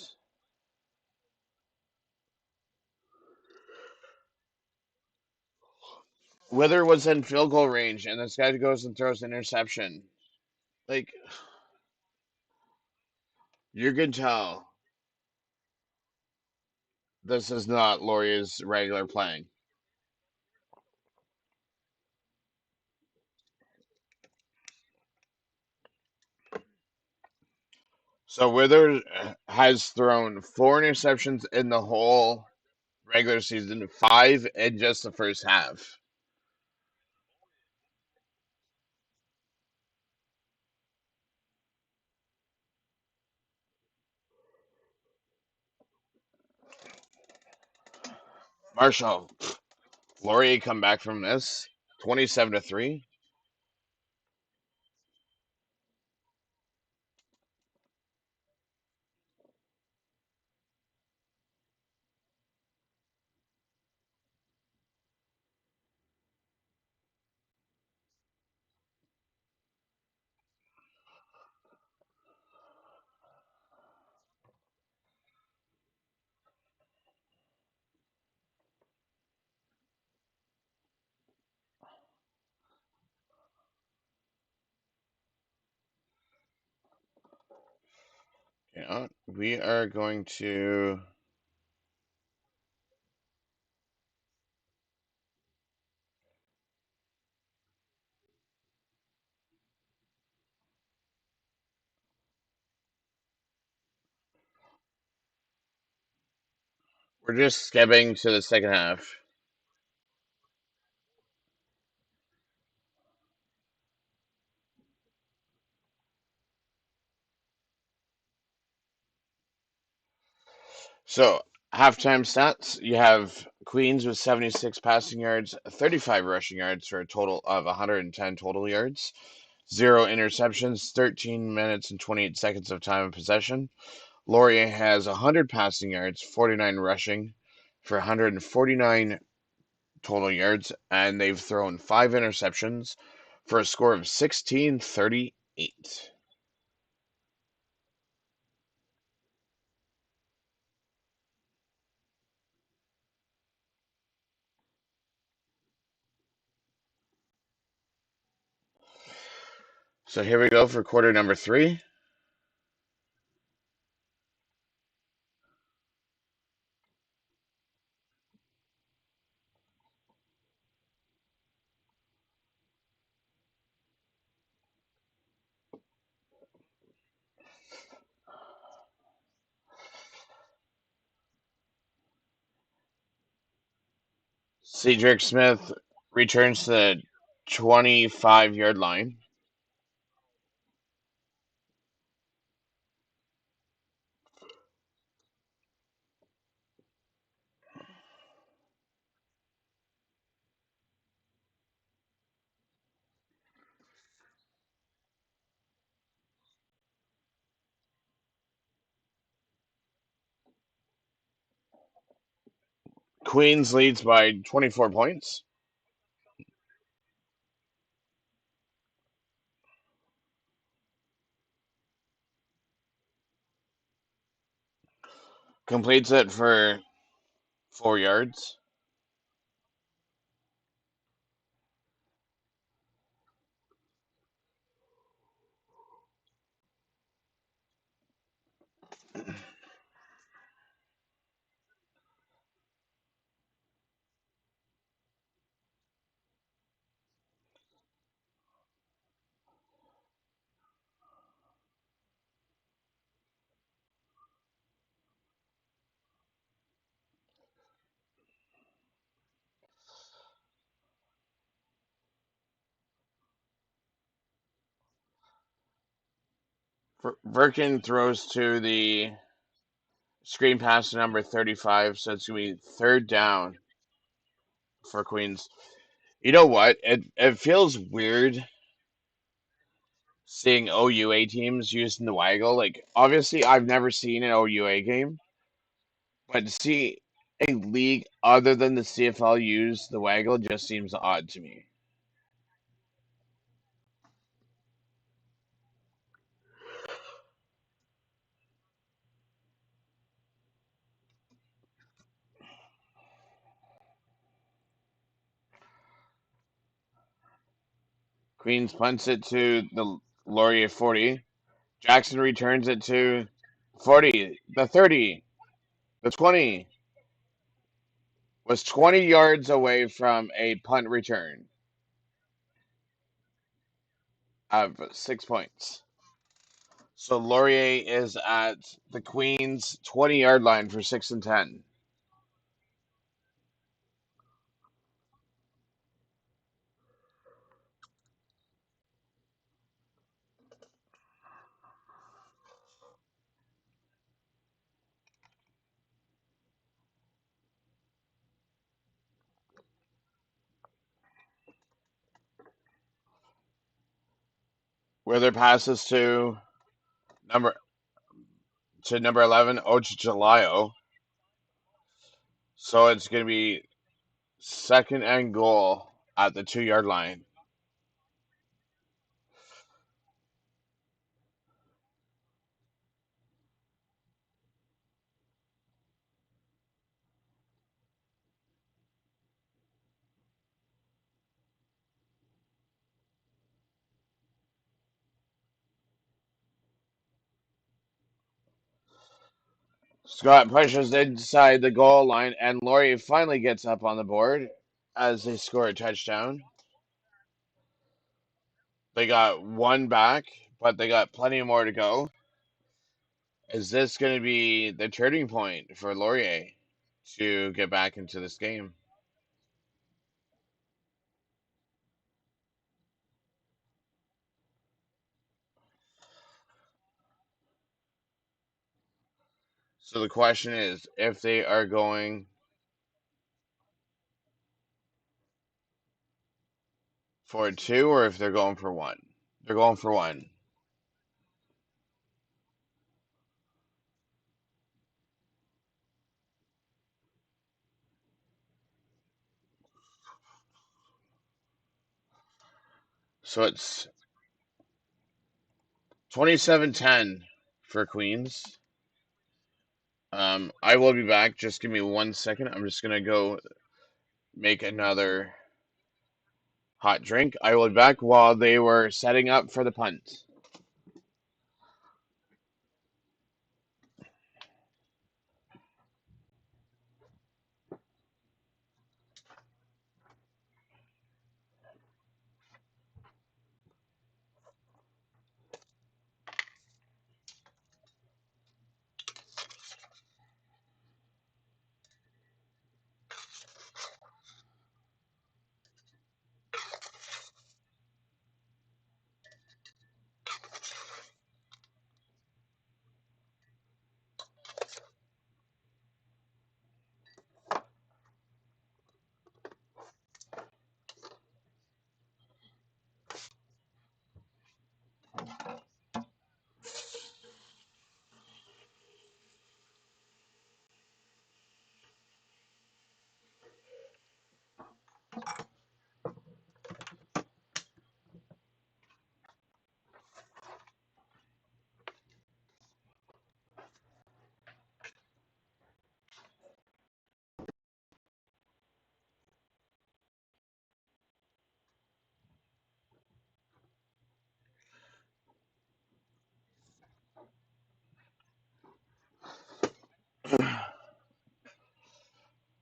Wither was in field goal range, and this guy goes and throws an interception. Like, you can tell this is not Laurier's regular playing. So Wither has thrown 4 interceptions in the whole regular season, 5 in just the first half. Marshall, Laurier come back from this 27-3. Yeah, we are going to. We're just skipping to the second half. So, halftime stats, you have Queens with 76 passing yards, 35 rushing yards for a total of 110 total yards, 0 interceptions, 13 minutes and 28 seconds of time of possession. Laurier has 100 passing yards, 49 rushing for 149 total yards, and they've thrown 5 interceptions for a score of 16-38. So here we go for quarter number 3. Cedric Smith returns to the 25-yard line. Queens leads by 24 points. Completes it for 4 yards. Verkin throws to the screen pass to number 35, so it's going to be third down for Queens. You know what? It feels weird seeing OUA teams using the waggle. Like, obviously, I've never seen an OUA game, but to see a league other than the CFL use the waggle just seems odd to me. Queens punts it to the Laurier 40. Jackson returns it to 40, the 30, the 20. Was 20 yards away from a punt return of 6 points. So Laurier is at the Queens 20-yard line for 6 and 10. Where their passes number number 11, Ochalayo. So it's going to be second and goal at the 2-yard line. Scott pushes inside the goal line, and Laurier finally gets up on the board as they score a touchdown. They got one back, but they got plenty more to go. Is this going to be the turning point for Laurier to get back into this game? So the question is if they are going for two or if they're going for one. They're going for one. So it's 27-10 for Queens. I will be back. Just give me 1 second. I'm just going to go make another hot drink. I will be back while they were setting up for the punt.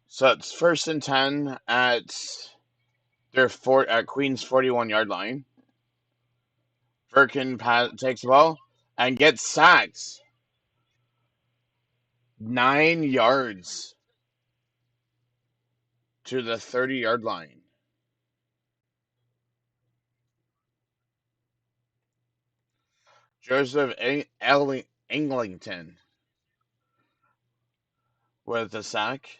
So it's first and 10 at at Queens 41-yard line. Birkin takes the ball and gets sacked. 9 yards to the 30-yard line. Joseph Englington with the sack.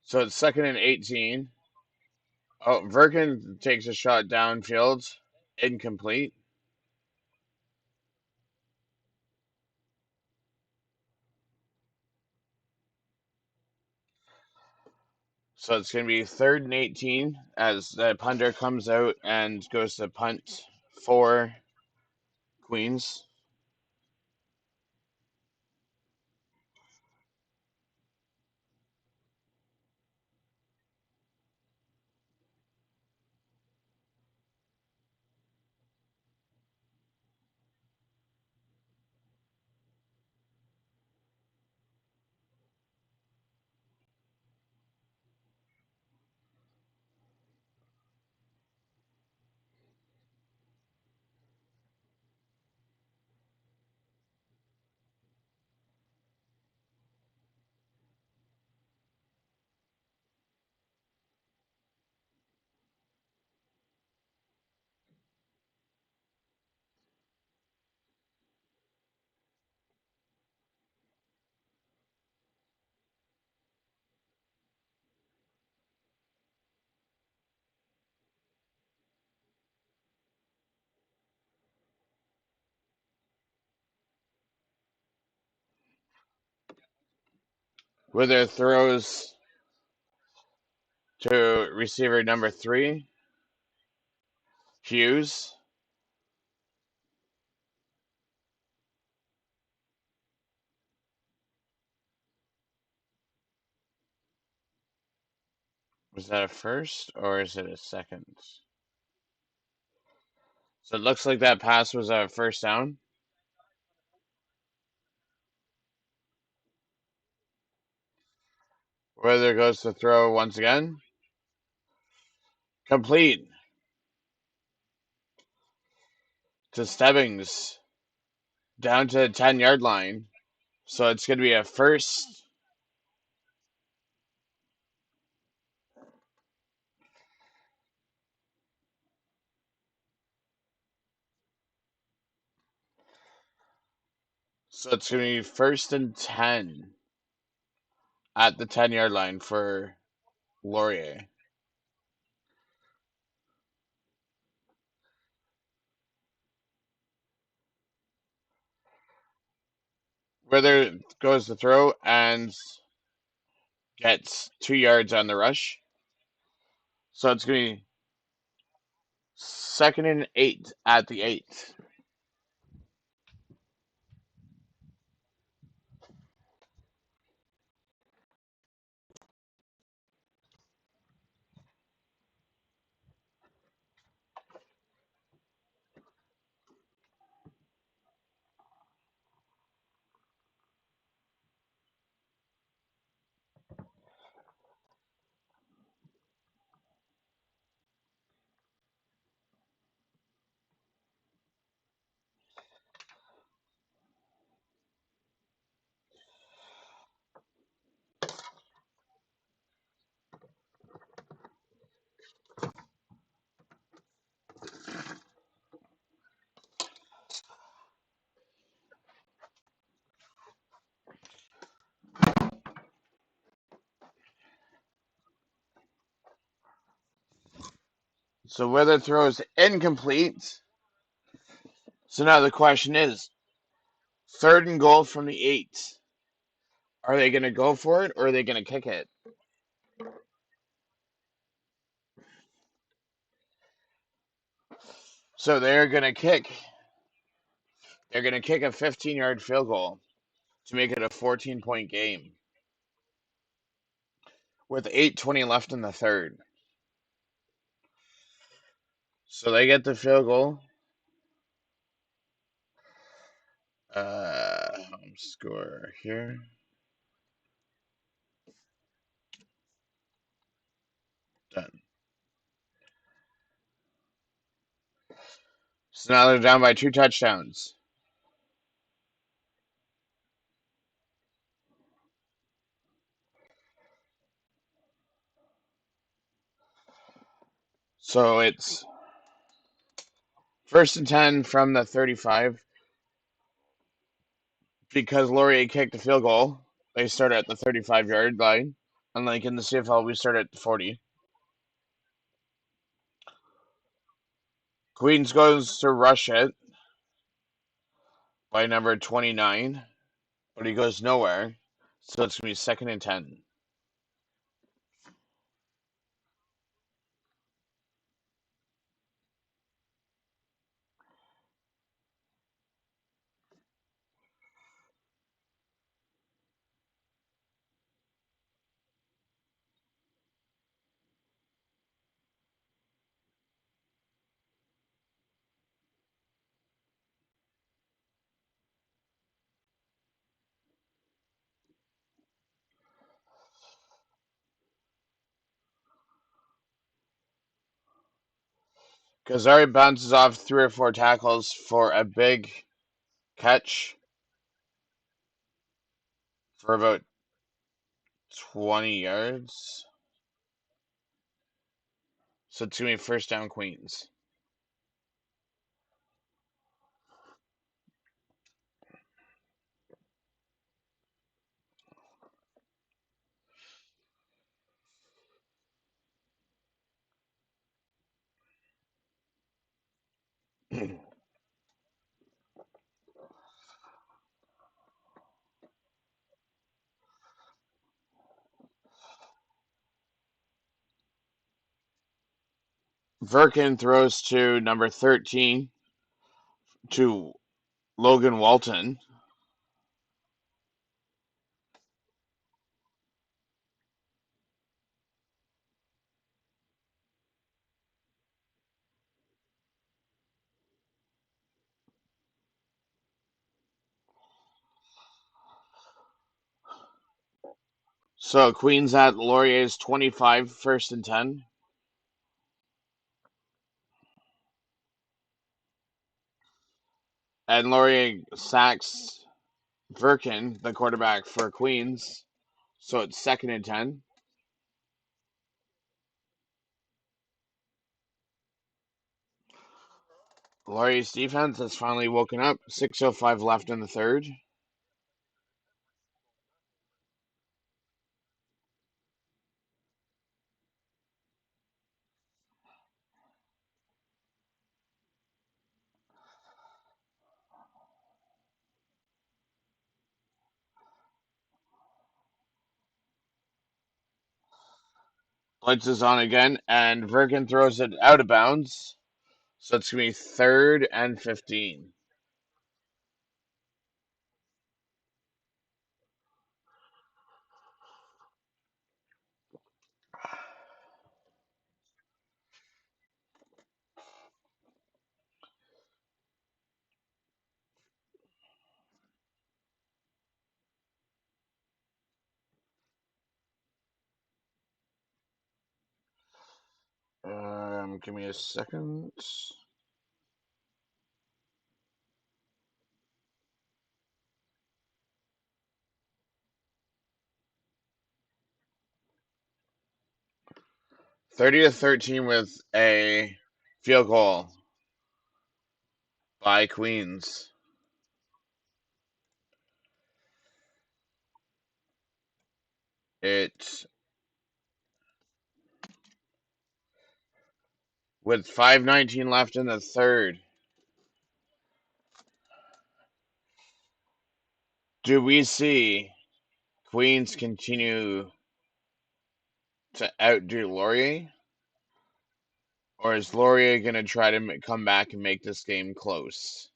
So it's 2nd and 18. Oh, Virkin takes a shot downfield. Incomplete. So it's going to be 3rd and 18 as the punter comes out and goes to punt for Queens. Wither throws to receiver number 3, Hughes. Was that a first or is it a second? So it looks like that pass was a first down. Wither goes to throw once again. Complete to Stebbings down to the 10-yard line. So it's going to be a first. So it's going to be 1st and 10 at the 10-yard line for Laurier. Wither goes to throw and gets 2 yards on the rush. So it's going to be 2nd and 8 at the 8. So Wither throws incomplete. So now the question is 3rd and goal from the 8. Are they going to go for it or are they going to kick it? So they're going to kick. They're going to kick a 15-yard field goal to make it a 14-point game with 8:20 left in the 3rd. So they get the field goal. Score here. Done. So now they're down by 2 touchdowns. So it's first and 10 from the 35 because Laurier kicked the field goal. They start at the 35-yard line. Unlike in the CFL, we start at the 40. Queens goes to rush it by number 29, but he goes nowhere. So it's going to be second and 10. Kazari bounces off 3 or 4 tackles for a big catch for about 20 yards. So it's going to be first down Queens. Verkin throws to number 13 to Logan Walton. So Queens at Laurier's 25, first and 10. And Laurier sacks Verkin, the quarterback for Queens. So it's second and 10. Laurier's defense has finally woken up. 6:05 left in the third. Blitz is on again, and Verkin throws it out of bounds. So it's going to be third and 15. Give me a second. 30-13 with a field goal by Queens. It with 5:19 left in the third. Do we see Queens continue to outdo Laurier? Or is Laurier going to try to come back and make this game close?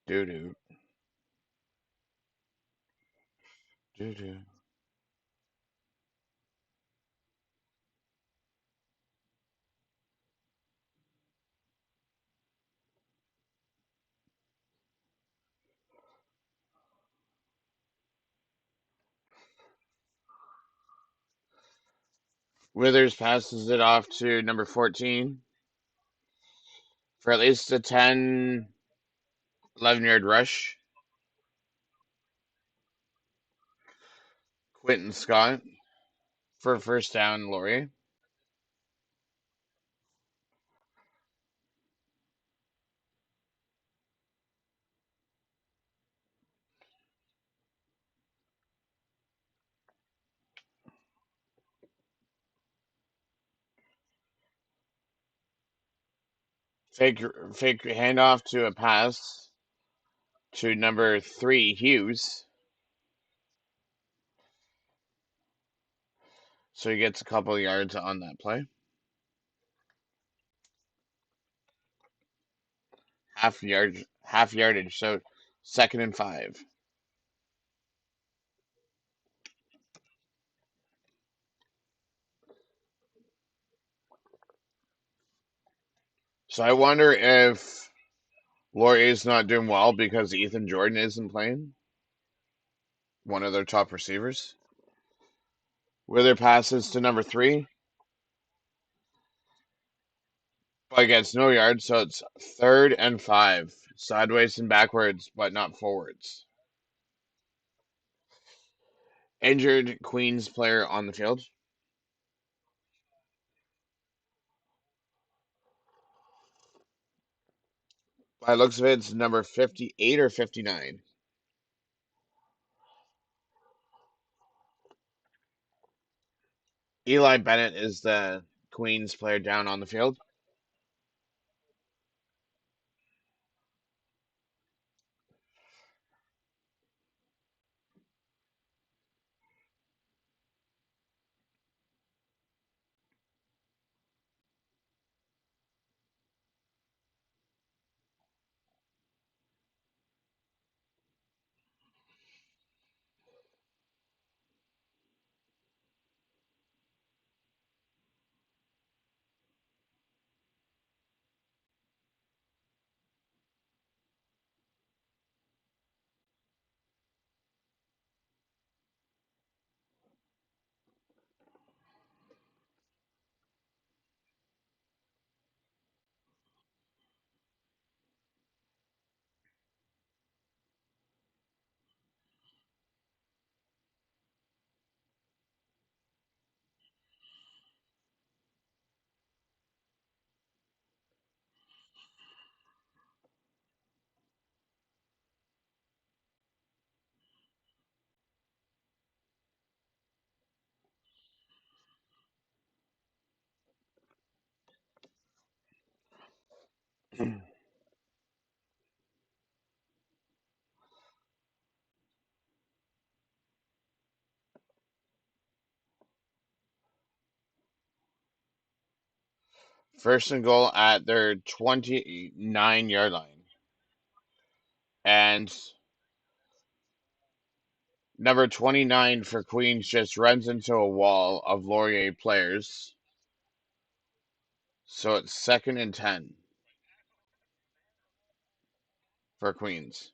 Doo-doo. Doo-doo. Withers passes it off to number 14 for at least a 10, 11-yard rush. Quentin Scott for first down, Laurier. Fake fake handoff to a pass to number 3, Hughes. So he gets a couple of yards on that play. Half yardage. So 2nd and 5. So I wonder if Laurier's not doing well because Ethan Jordan isn't playing, one of their top receivers. Wither passes to number 3, but gets no yards, so it's 3rd and 5. Sideways and backwards, but not forwards. Injured Queens player on the field. By looks of it, it's number 58 or 59. Eli Bennett is the Queens player down on the field. First and goal at their 29-yard line. And number 29 for Queens just runs into a wall of Laurier players. So it's 2nd and 10 for Queens.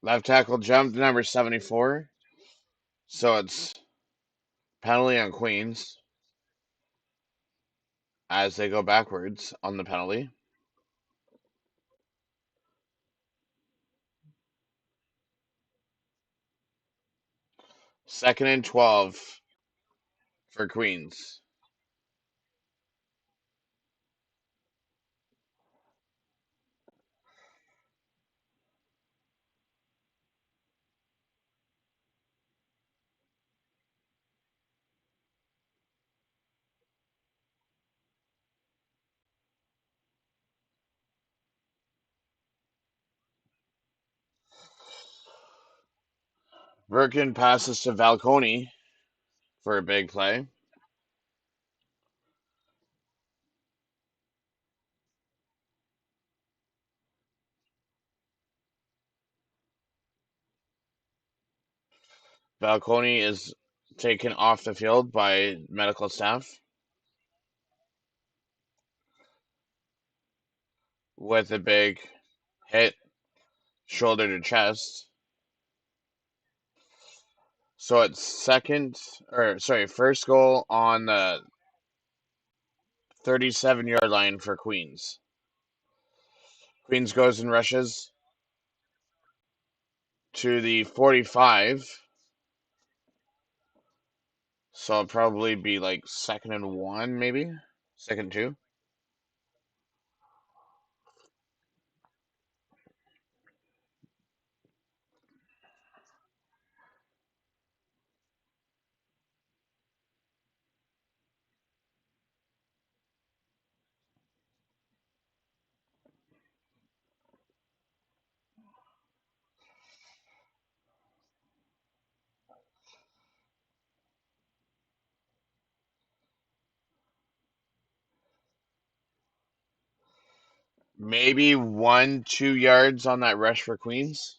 Left tackle jumped number 74. So it's penalty on Queens as they go backwards on the penalty. 2nd and 12 for Queens. Birkin passes to Valconi for a big play. Valconi is taken off the field by medical staff with a big hit, shoulder to chest. So it's first goal on the 37-yard line for Queens. Queens goes and rushes to the 45. So it'll probably be like 2nd and 1, maybe? 2nd and 2. Maybe 1, 2 yards on that rush for Queens.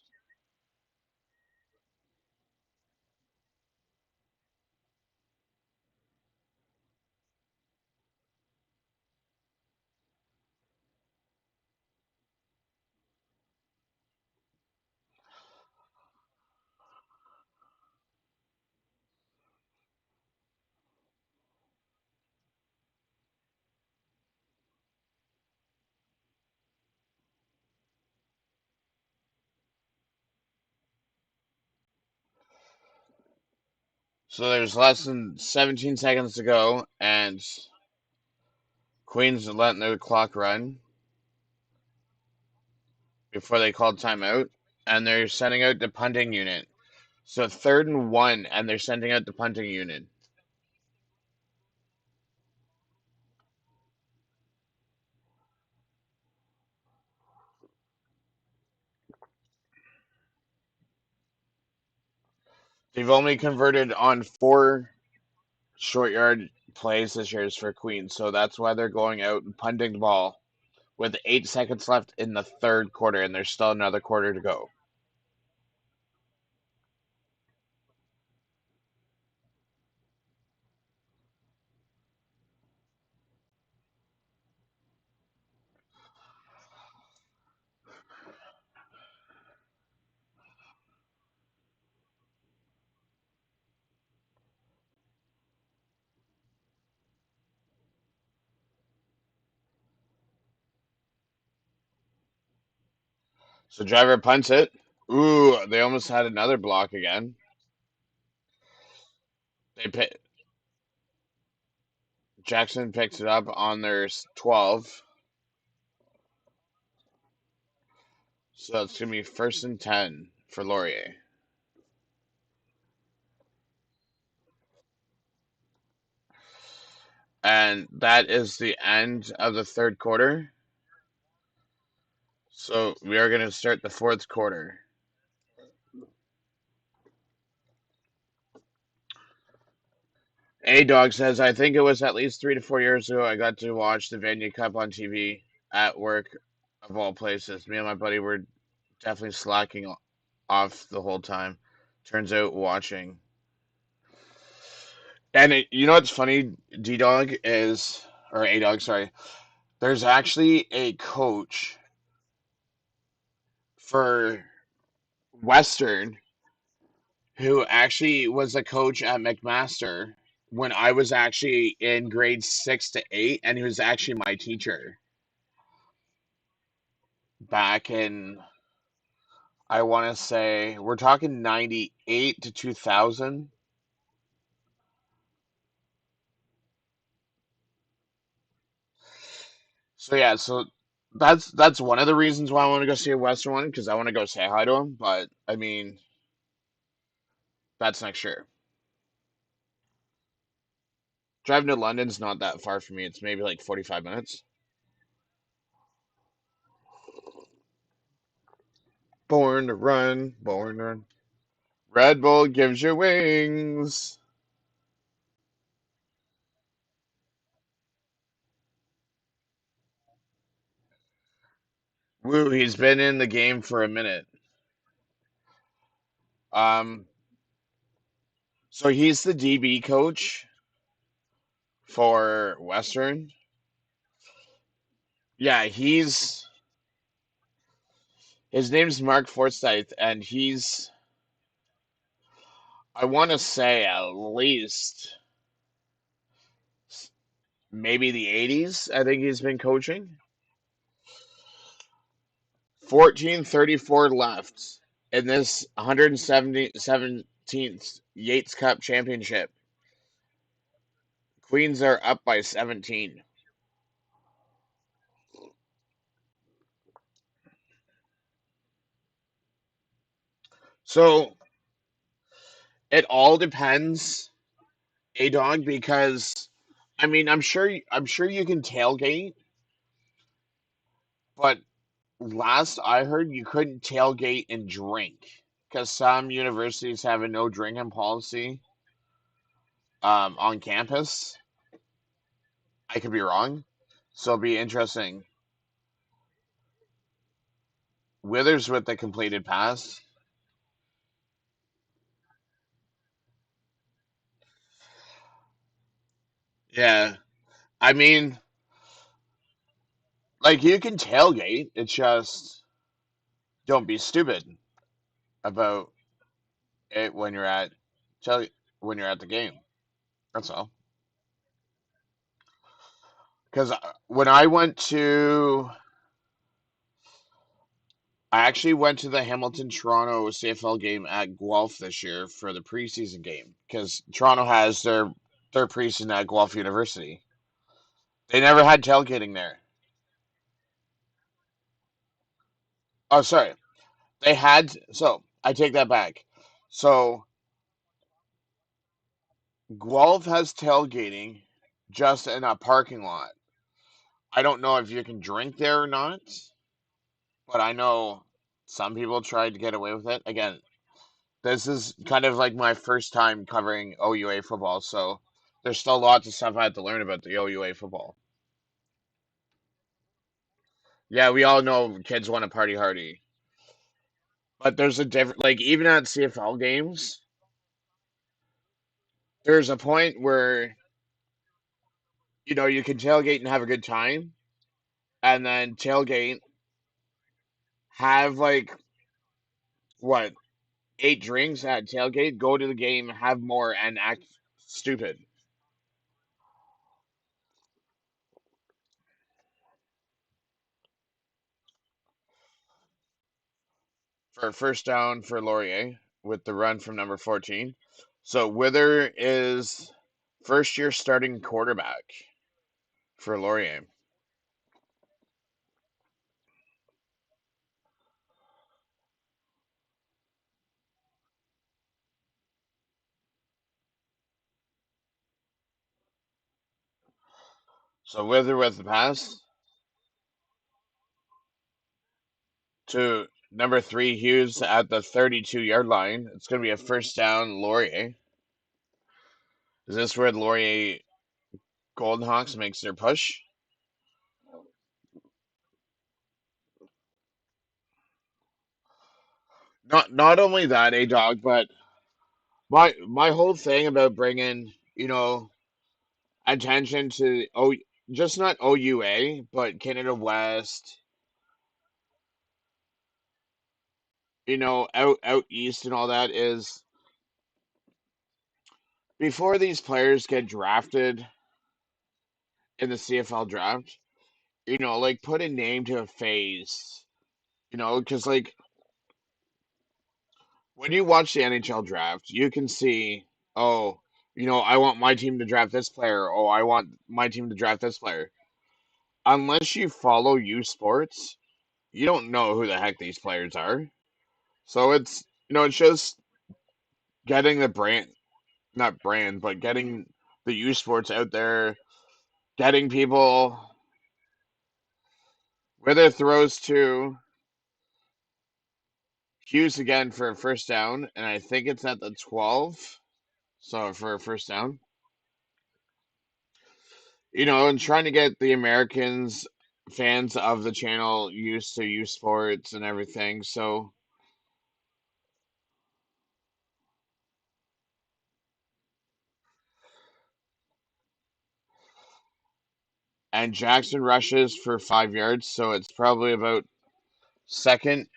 So there's less than 17 seconds to go, and Queens are letting the clock run before they called timeout, and they're sending out the punting unit. So 3rd and 1, and they're sending out the punting unit. They've only converted on 4 short yard plays this year for Queens, so that's why they're going out and punting the ball with 8 seconds left in the third quarter, and there's still another quarter to go. So driver punts it. Ooh, they almost had another block again. They pick, Jackson picks it up on their 12. So it's going to be 1st and 10 for Laurier. And that is the end of the third quarter. So we are going to start the fourth quarter. A Dog says, I think it was at least 3 to 4 years ago I got to watch the Yates Cup on TV at work, of all places. Me and my buddy were definitely slacking off the whole time. Turns out watching. And you know what's funny, D Dog is, or A Dog, sorry. There's actually a coach for Western who actually was a coach at McMaster when I was actually in grade 6 to 8, and he was actually my teacher back in, I want to say, we're talking 98 to 2000. So yeah, so that's one of the reasons why I want to go see a Western one, because I want to go say hi to him. But I mean, that's next year. Driving to London's not that far for me. It's maybe like 45 minutes. Born to run, born to run. Red Bull gives you wings. Woo, he's been in the game for a minute. Um, so he's the DB coach for Western. Yeah, his name's Mark Forsyth, and I want to say at least maybe the 80s. I think he's been coaching. 14:34 left in this 117th Yates Cup championship. Queens are up by 17. So it all depends, a dog, because I mean I'm sure you can tailgate, but last I heard you couldn't tailgate and drink because some universities have a no drinking policy on campus. I could be wrong, so it'll be interesting. Withers with the completed pass. Yeah, I mean, like you can tailgate. It's just don't be stupid about it when you're at tell when you're at the game. That's all. Because when I actually went to the Hamilton Toronto CFL game at Guelph this year for the preseason game because Toronto has their preseason at Guelph University. They never had tailgating there. Oh, sorry, they had. So I take that back. So Guelph has tailgating just in a parking lot. I don't know if you can drink there or not, but I know some people tried to get away with it. Again, this is kind of like my first time covering OUA football, so there's still lots of stuff I had to learn about the OUA football. Yeah, we all know kids want to party hardy, but there's a different, like even at CFL games, there's a point where you can tailgate and have a good time, and then tailgate, have like what 8 drinks at tailgate, go to the game, have more, and act stupid for first down for Laurier with the run from number 14. So Wither is first year starting quarterback for Laurier. So Wither with the pass to number 3 Hughes at the 32-yard line. It's going to be a first down Laurier. Is this where Laurier Golden Hawks makes their push? Not only that, a dog, but my whole thing about bringing attention to just not OUA but Canada West, out east and all that is before these players get drafted in the CFL draft, like put a name to a face, because like when you watch the NHL draft, you can see, oh, I want my team to draft this player. Oh, I want my team to draft this player. Unless you follow U Sports, you don't know who the heck these players are. So it's just getting the brand, not brand, but getting the U Sports out there, getting people where their throws to. Hughes again for a first down, and I think it's at the 12. So for a first down, and trying to get the Americans fans of the channel used to youth sports and everything. So and Jackson rushes for 5 yards, so it's probably about second.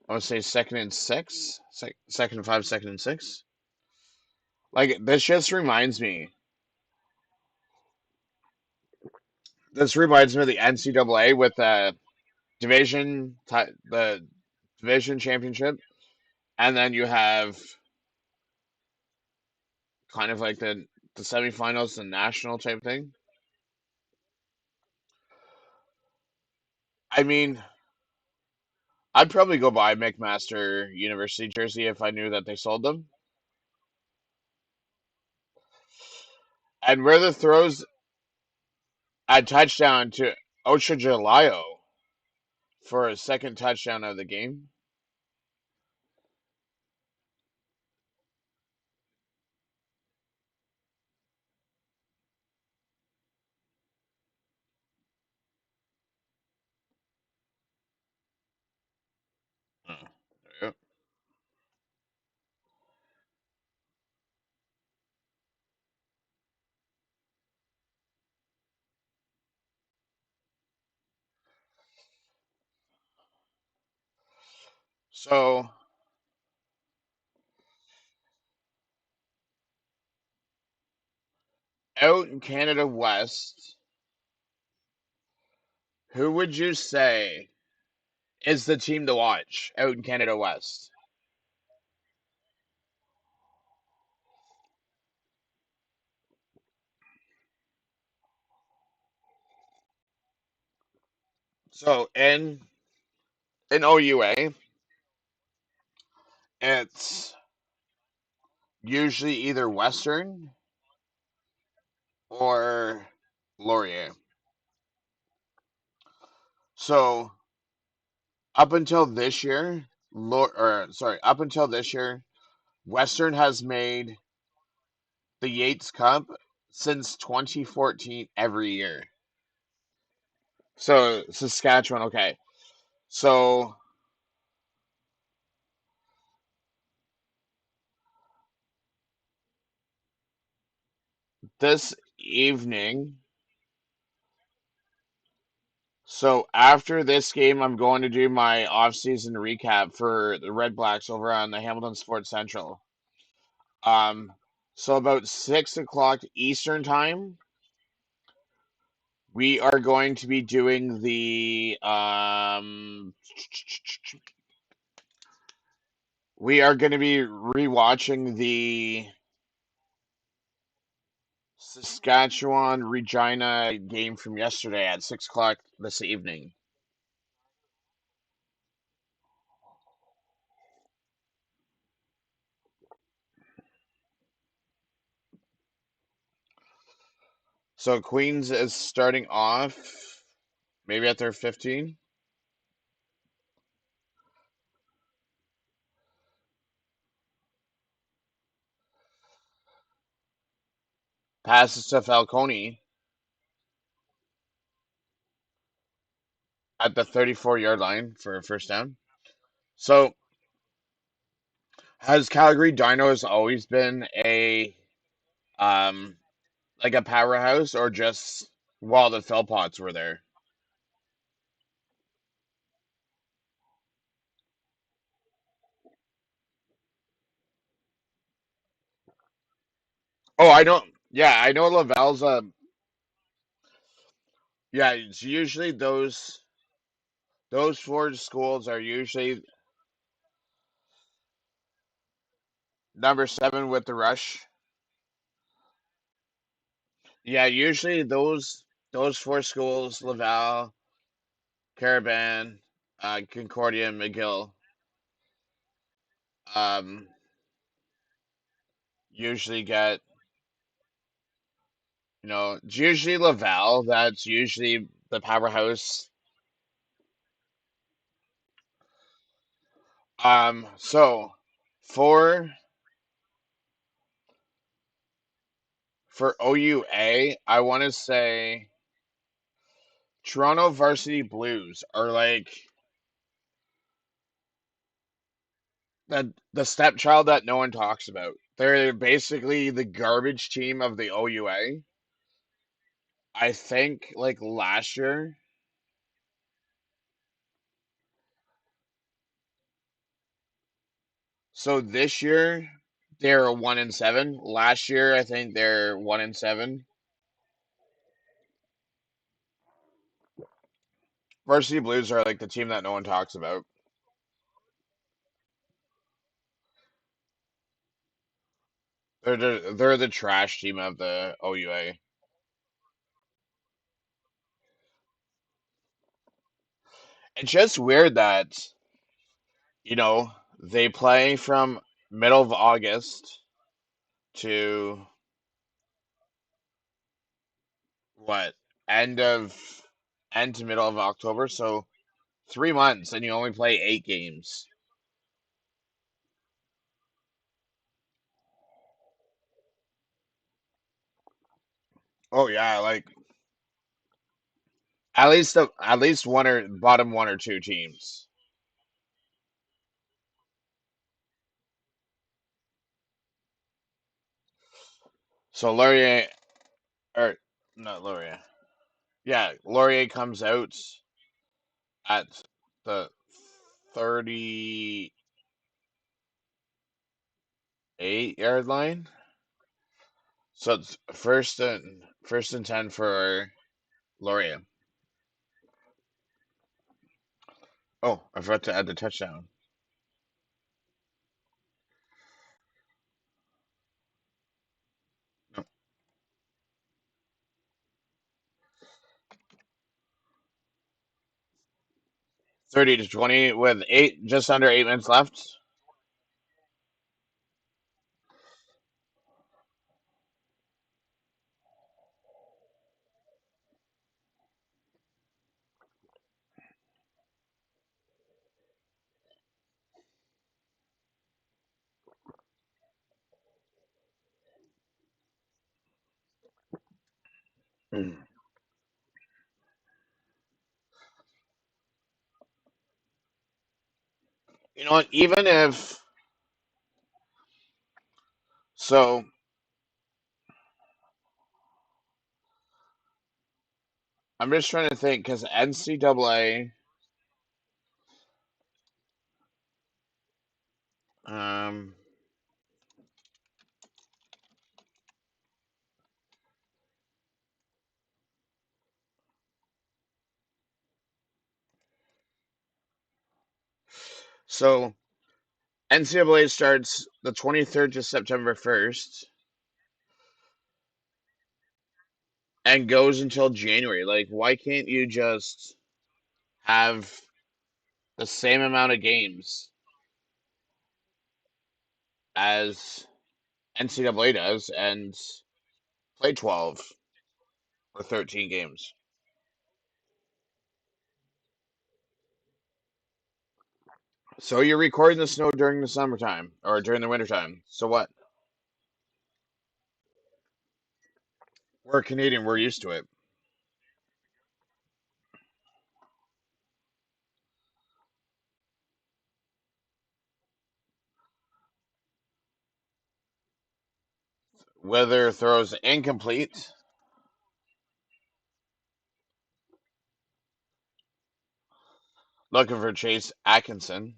I would say second and six, second and five, second and six. Like this just reminds me. This reminds me of the NCAA with the division championship, and then you have kind of like the semifinals, the national type thing. I mean, I'd probably go buy a McMaster University jersey if I knew that they sold them. And where the throws a touchdown to Ochajalio for a second touchdown of the game. Oh, yeah. So out in Canada West, who would you say is the team to watch out in Canada West? So in OUA, it's usually either Western or Laurier. So up until this year, Western has made the Yates Cup since 2014 every year. So Saskatchewan, okay. So this evening, so after this game, I'm going to do my off-season recap for the Red Blacks over on the Hamilton Sports Central. Um, so about 6 o'clock Eastern time, we are going to be doing we are going to be rewatching the Saskatchewan Regina game from yesterday at 6 o'clock this evening. So Queens is starting off maybe at their 15. Passes to Falcone at the 34-yard line for a first down. So has Calgary Dinos always been a um like a powerhouse or just while the Philpots were there? Oh, I don't. Yeah, I know Laval's a. Yeah, it's usually those four schools are usually number seven with the rush. Yeah, usually those four schools, Laval, Caravan, Concordia, and McGill, um, usually get. It's usually Laval. That's usually the powerhouse. So for OUA, I want to say Toronto Varsity Blues are like the stepchild that no one talks about. They're basically the garbage team of the OUA. I think like last year. So this year they're 1-7. Last year I think they're 1-7. Varsity Blues are like the team that no one talks about. They're the trash team of the OUA. It's just weird that they play from middle of August to what end of end to middle of October, so 3 months, and you only play 8 games. Oh yeah, like at least one or bottom one or two teams. So Laurier or not Laurier. Yeah, Laurier comes out at the 38-yard line. So it's first and 10 for Laurier. Oh, I forgot to add the touchdown. 30-20 with just under 8 minutes left. You know what? Even if so, I'm just trying to think because NCAA. Um, so NCAA starts the 23rd to September 1st and goes until January. Like, why can't you just have the same amount of games as NCAA does and play 12 or 13 games? So you're recording the snow during the summertime or during the wintertime. So what? We're Canadian. We're used to it. Weather throws incomplete. Looking for Chase Atkinson.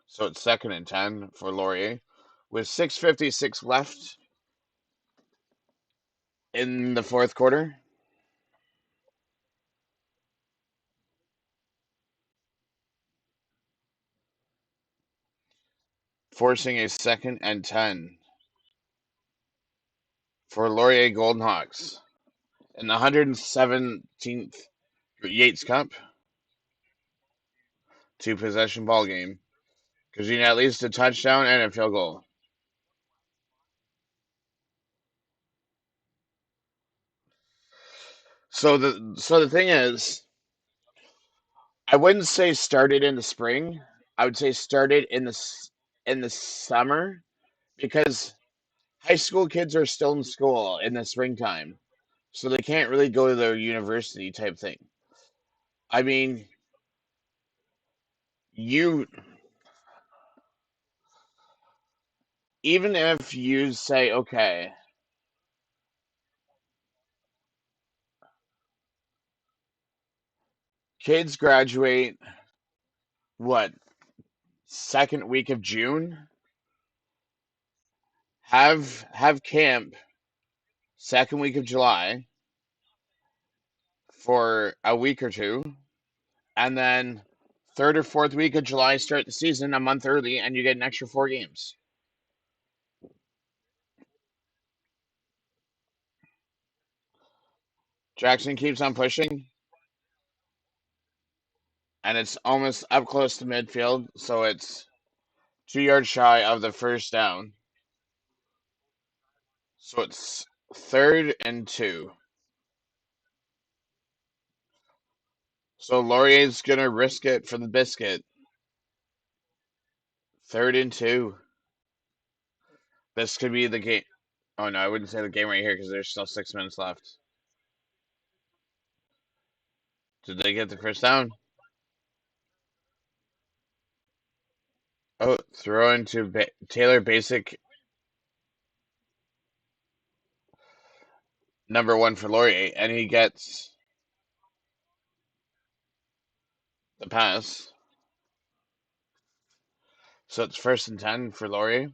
So it's second and 10 for Laurier. With 6:56 left in the fourth quarter. Forcing a second and 10 for Laurier Golden Hawks. In the 117th Yates Cup, two possession ball game. Because you need at least a touchdown and a field goal. So the thing is, I wouldn't say started in the spring. I would say started in the summer because high school kids are still in school in the springtime, so they can't really go to their university type thing. I mean, you even if you say, okay, kids graduate what, second week of June, have camp second week of July for a week or two, and then third or fourth week of July start the season a month early, and you get an extra 4 games. Jackson keeps on pushing, and it's almost up close to midfield, so it's 2 yards shy of the first down. So it's third and two. So Laurier's gonna risk it for the biscuit. Third and two. This could be the game. Oh no, I wouldn't say the game right here because there's still 6 minutes left. Did they get the first down? Oh, throw into Taylor Basic, number one for Laurier, and he gets the pass. So it's first and 10 for Laurier.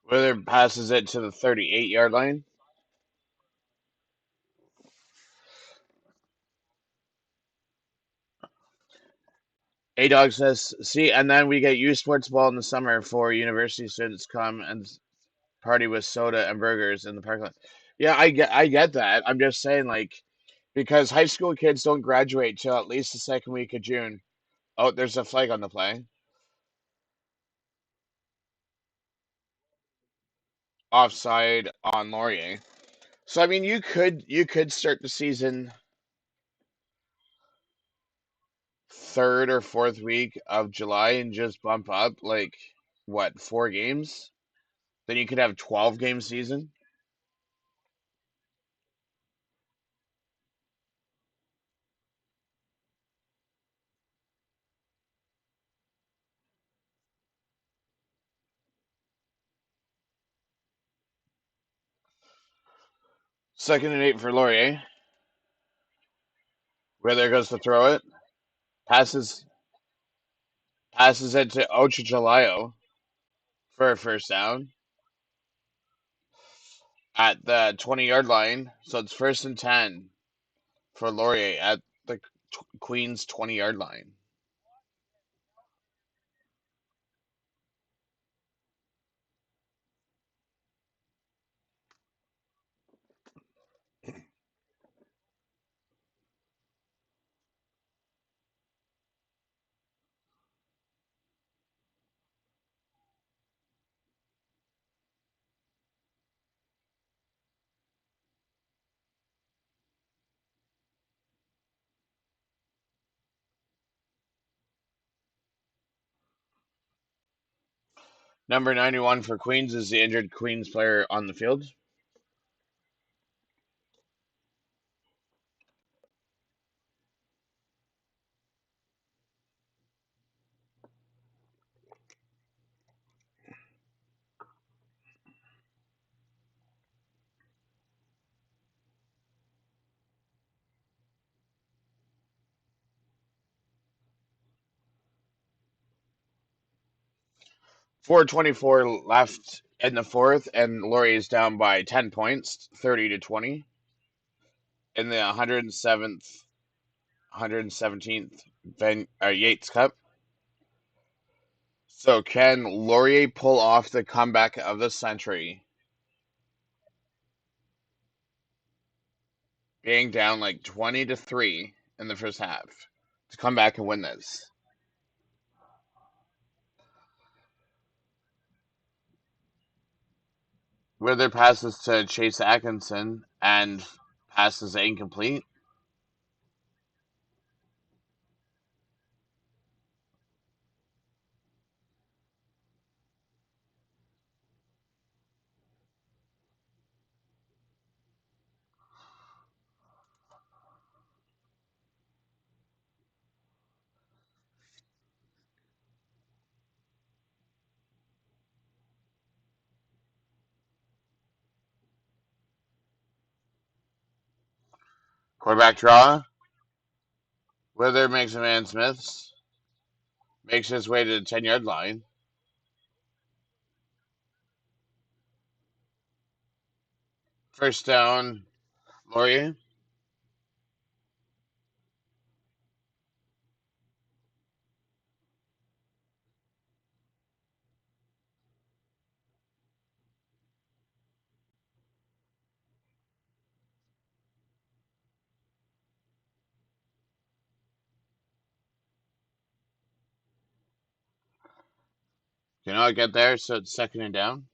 Whether passes it to the 38-yard line. A Dog says, see, and then we get U Sports Ball in the summer for university students come and party with soda and burgers in the parking lot. Yeah, I get that. I'm just saying, like, because high school kids don't graduate till at least the second week of June. Oh, there's a flag on the play. Offside on Laurier. So I mean, you could start the season third or fourth week of July and just bump up like what, 4 games? Then you could have 12 game season. Second and 8 for Laurier. Where there goes to throw it. Passes passes it to Ochichalio for a first down at the 20-yard line. So it's first and 10 for Laurier at the Queen's 20-yard line. Number 91 for Queens is the injured Queens player on the field. 4:24 left in the fourth, and Laurier is down by 10 points, 30-20, in the 117th Yates Cup. So can Laurier pull off the comeback of the century, being down like 20-3 in the first half, to come back and win this? Wither passes to Chase Atkinson and passes incomplete. Quarterback draw. Wither makes a man Smiths. Makes his way to the 10-yard line. First down, Laurier. Cannot get there, so it's second and down.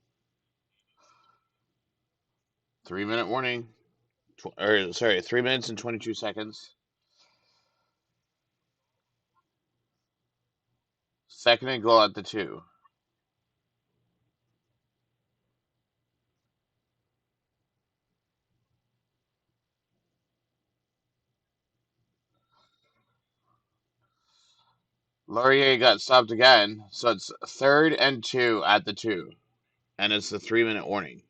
3-minute warning. 3 minutes and 22 seconds. Second and goal at the 2. Laurier got stopped again, so it's 3rd and 2 at the 2. And it's the 3-minute warning.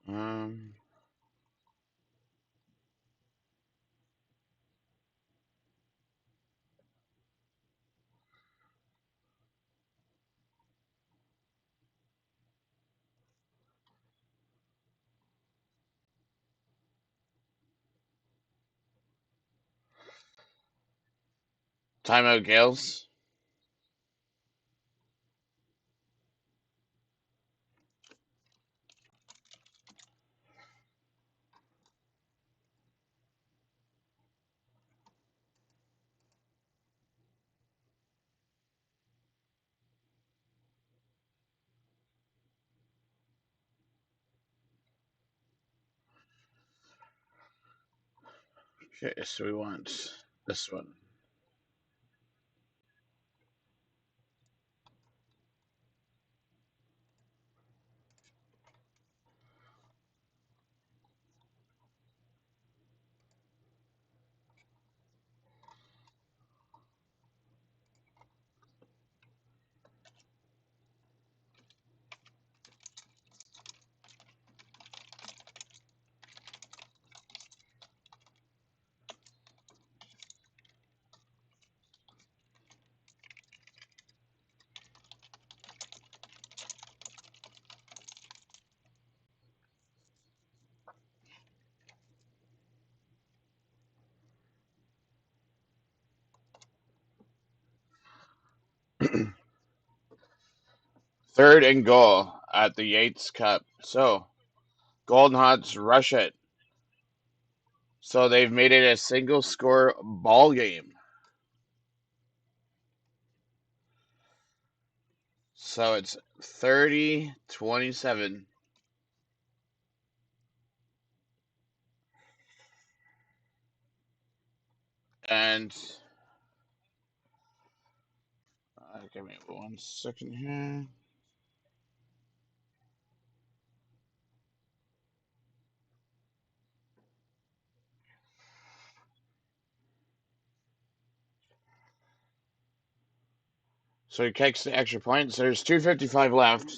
um, Timeout, Gales. Okay, so we want this one. Third and goal at the Yates Cup. So, Golden Hawks rush it. So they've made it a single score ball game. So it's 30-27. And give me 1 second here. So he kicks the extra point. So there's 2:55 left.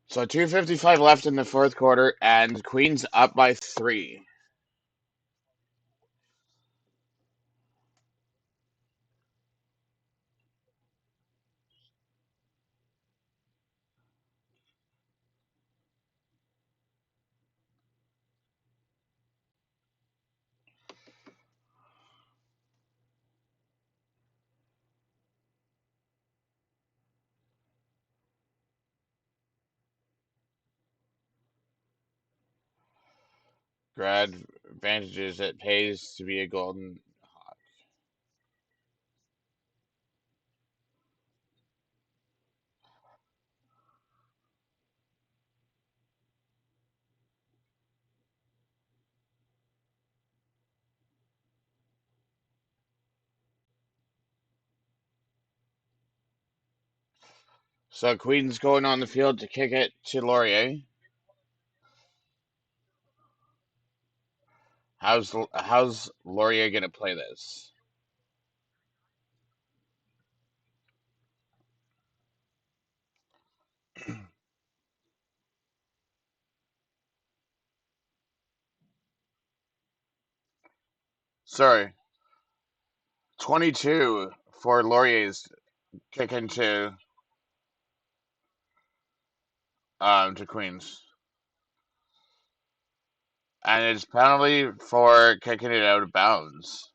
So 2:55 left in the fourth quarter, and Queens up by 3. Grad advantages, it pays to be a golden hawk. So Queen's going on the field to kick it to Laurier. How's Laurier gonna play this? Sorry, 22 for Laurier's kicking to Queens, and it's penalty for kicking it out of bounds.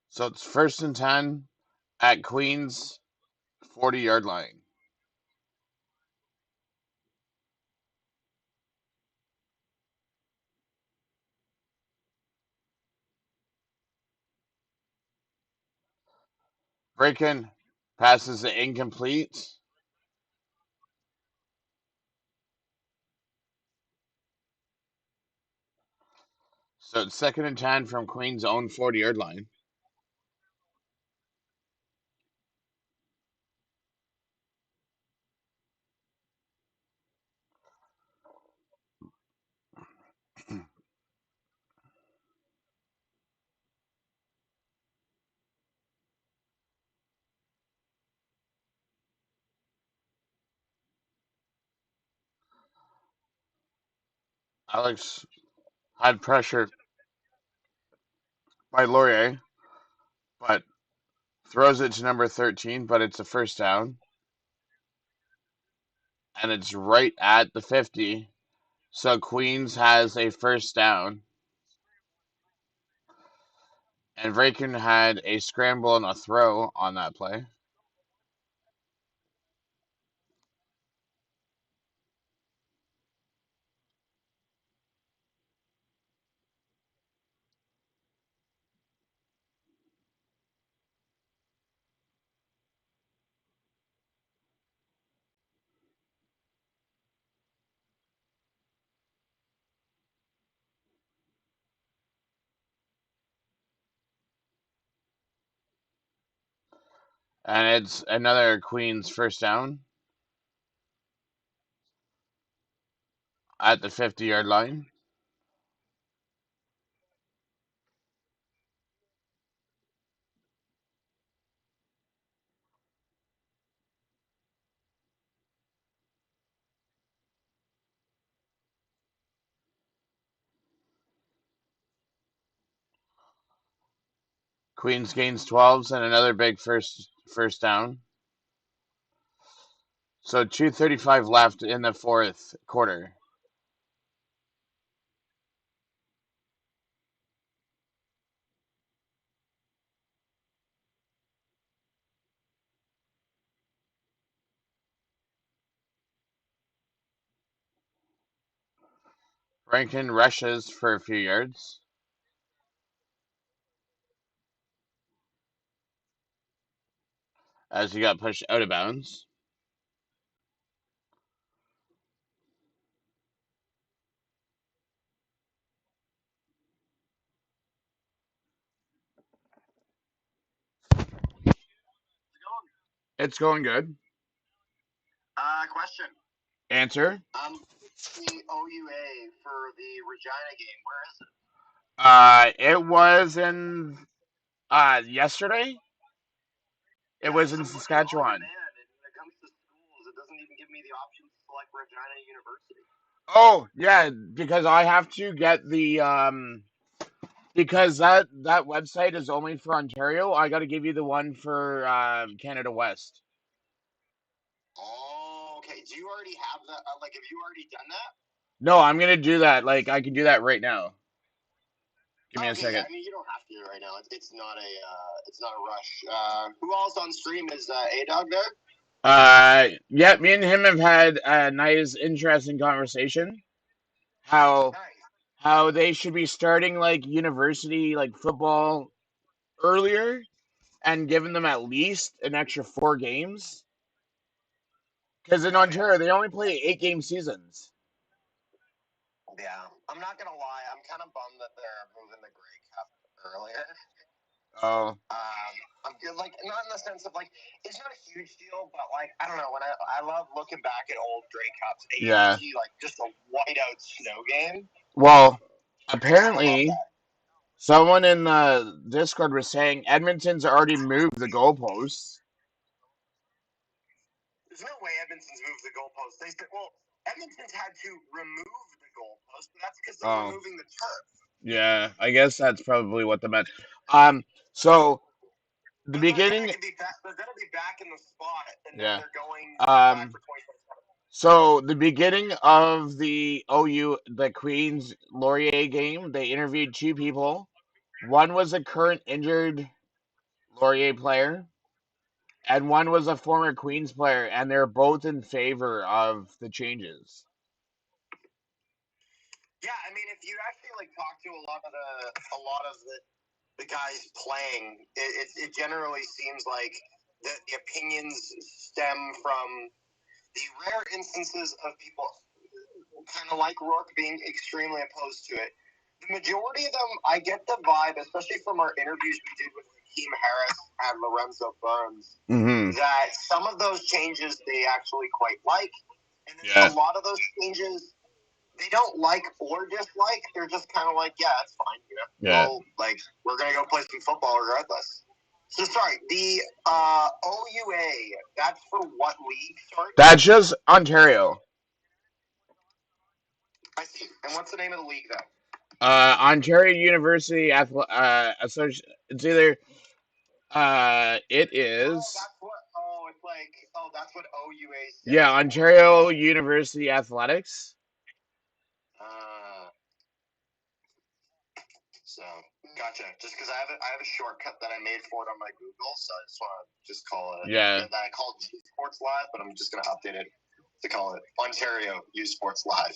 So it's 1st and 10 at Queens 40-yard line. Breakin passes it incomplete. So it's 2nd and 10 from Queens' own 40-yard line. Alex had pressure by Laurier, but throws it to number 13, but it's a first down. And it's right at the 50. So Queens has a first down. And Vraken had a scramble and a throw on that play. And it's another Queens first down at the 50-yard line. Queens gains 12s and another big first down. So 2:35 left in the fourth quarter. Rankin rushes for a few yards as he got pushed out of bounds. It's going good. Question. Answer. The OUA for the Regina game, where is it? It was in yesterday. It was in Saskatchewan. Man, and when it comes to schools, it doesn't even give me the option to select Regina University. Oh yeah, because I have to get Because that website is only for Ontario. I got to give you the one for Canada West. Oh, okay. Do you already have that? Like, have you already done that? No, I'm gonna do that. Like I can do that right now. Give me a Okay, yeah. second. I mean, you don't have to do it right now. It's not a it's not a rush. Who else on stream is A Dog there? Yeah, me and him have had a nice, interesting conversation. How Nice. how they should be starting like university like football earlier and giving them at least an extra 4 games. Because in Oh yeah. Ontario they only play 8 game seasons. Yeah. I'm not gonna lie. I'm kind of bummed that they're moving the Grey Cup earlier. Oh I'm good, like not in the sense of like it's not a huge deal, but like I don't know when I love looking back at old Grey Cups, yeah. ABG like just a whiteout snow game. Well, I kind of love apparently that. someone in the Discord was saying Edmonton's already moved the goalposts. There's no way Edmonton's moved the goalpost. They said, well, Edmonton's had to remove the goalpost, but that's because they're Oh, removing the turf. yeah. I guess that's probably what they meant. So the But they're gonna beginning, be back. They're gonna be back in the spot, and then yeah. they're going back Um, for 2027. so the beginning of the Queen's Laurier game, they interviewed 2 people. One was a current injured Laurier player, and one was a former Queens player, and they're both in favor of the changes. Yeah, I mean, if you actually like talk to a lot of the guys playing, it generally seems like the opinions stem from the rare instances of people kind of like Rourke being extremely opposed to it. The majority of them, I get the vibe, especially from our interviews we did with Hakeem Harris and Lorenzo Burns, Mm-hmm. that some of those changes they actually quite like, and then Yeah. a lot of those changes they don't like or dislike. They're just kind of like, yeah, that's fine. You know, Yeah. well, like we're gonna go play some football regardless. So sorry, the OUA. That's for what league? Sorry, That's just Ontario. I see. And what's the name of the league though? Ontario University Association. It's either it Oh, is that's what. Oh, it's like. Oh, that's what OUA yeah, stands for. Ontario University Athletics. Uh, so gotcha. Just because I have a shortcut that I made for it on my Google, so I just want to just call it Yeah. that I called G Sports Live, but I'm just gonna update it to call it Ontario U Sports Live.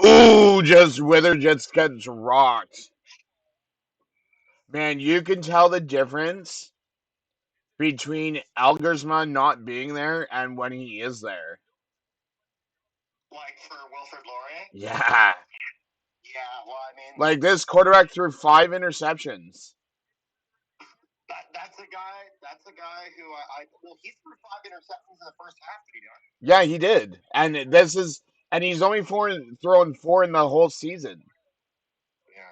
Ooh, just Wither just gets rocked. Man, you can tell the difference between Algersma not being there and when he is there. Like for Wilfrid Laurier? Yeah. Yeah, well, I mean, Like this quarterback threw 5 interceptions. that's a guy. That's a guy who well, he threw 5 interceptions in the first half. Did he not? Yeah, he did. And he's only thrown 4 in the whole season. Yeah.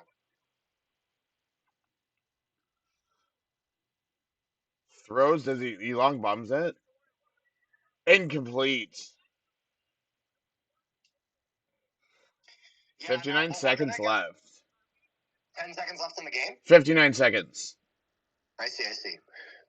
Throws, does he long bombs it? Incomplete. Yeah. No. 59 Well, when did seconds that go? left. 10 seconds left in the game. 59 seconds. I see. I see.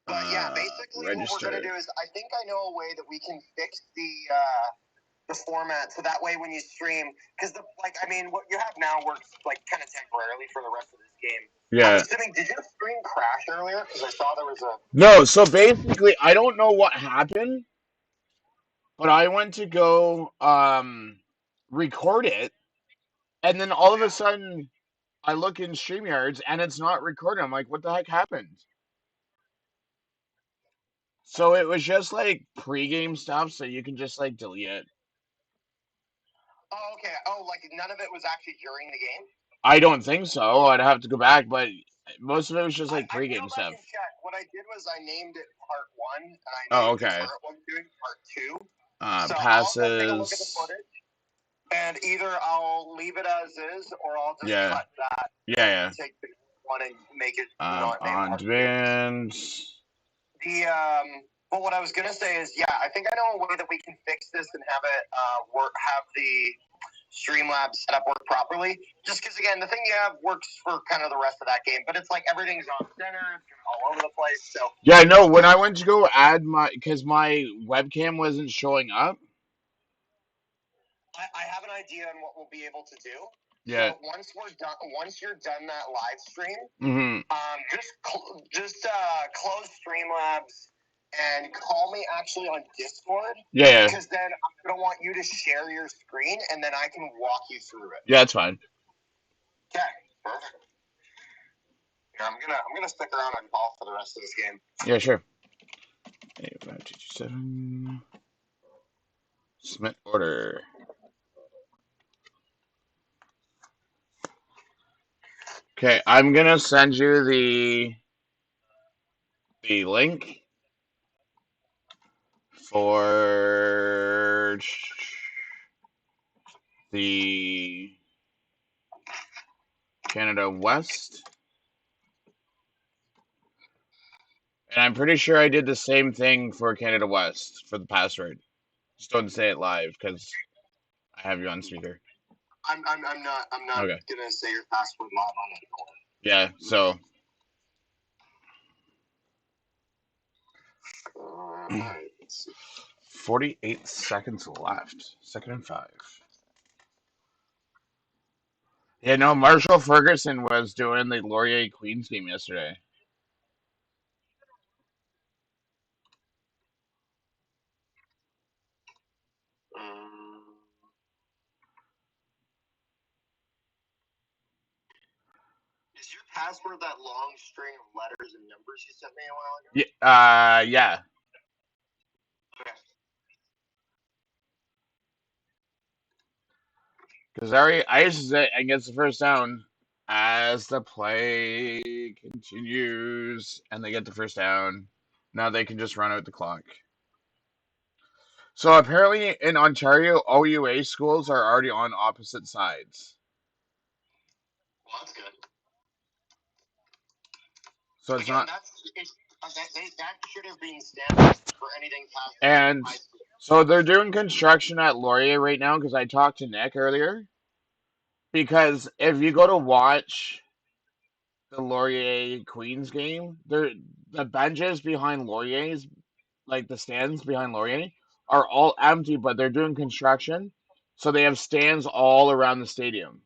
But yeah, basically, what we're gonna Register. do is, I think I know a way that we can fix the format so that way when you stream, because I mean, what you have now works like kind of temporarily for the rest of this game. I'm Yeah. assuming, did your stream crash earlier? Because I saw there was a. No, so basically, I don't know what happened, but I went to go record it, and then all of a Yeah. sudden, I look in StreamYards and it's not recording. I'm like, what the heck happened? So it was just like pregame stuff, so you can just like delete it. Oh, okay. Oh, like none of it was actually during the game. I don't think so. I'd have to go back, but most of it was just like I can go pregame back stuff. and check. What I did was I named it part 1, and I Oh, named the okay. current one doing part 2. So I'll go take a look at the Passes. footage, and either I'll leave it as is, or I'll just Yeah. cut that Yeah, and take the one and make it yeah. not named On part 2. demand. The Well, what I was gonna say is, yeah, I think I know a way that we can fix this and have it have the Streamlabs setup work properly. Just because, again, the thing you have works for kind of the rest of that game, but it's like everything's off center, it's all over the place. So yeah, no. When I went to go add because my webcam wasn't showing up. I have an idea on what we'll be able to do. Yeah. So once you're done that live stream, just close Streamlabs and call me actually on Discord. Yeah. Because then I'm gonna want you to share your screen, and then I can walk you through it. Yeah, that's fine. Okay, perfect. Yeah, I'm gonna stick around on call for the rest of this game. Yeah, sure. 8, 5, 2, 2, 7. Submit order. Okay, I'm gonna send you the link for the Canada West. And I'm pretty sure I did the same thing for Canada West for the password. Just don't say it live because I have you on speaker. I'm not Okay. gonna say your password live on it. Yeah, so 48 seconds left. 2nd and 5. Yeah, no, Marshall Ferguson was doing the Laurier Queens game yesterday. Is your password that long string of letters and numbers you sent me a while ago? Yeah. Okay. Because I used to say and gets the first down as the play continues, and they get the first down. Now they can just run out the clock. So apparently in Ontario, OUA schools are already on opposite sides. Well, that's good. So it's not. That should have been standard for anything past And high school. so they're doing construction at Laurier right now because I talked to Nick earlier. Because if you go to watch the Laurier Queens game, the benches behind Laurier's, like the stands behind Laurier, are all empty, but they're doing construction, so they have stands all around the stadium.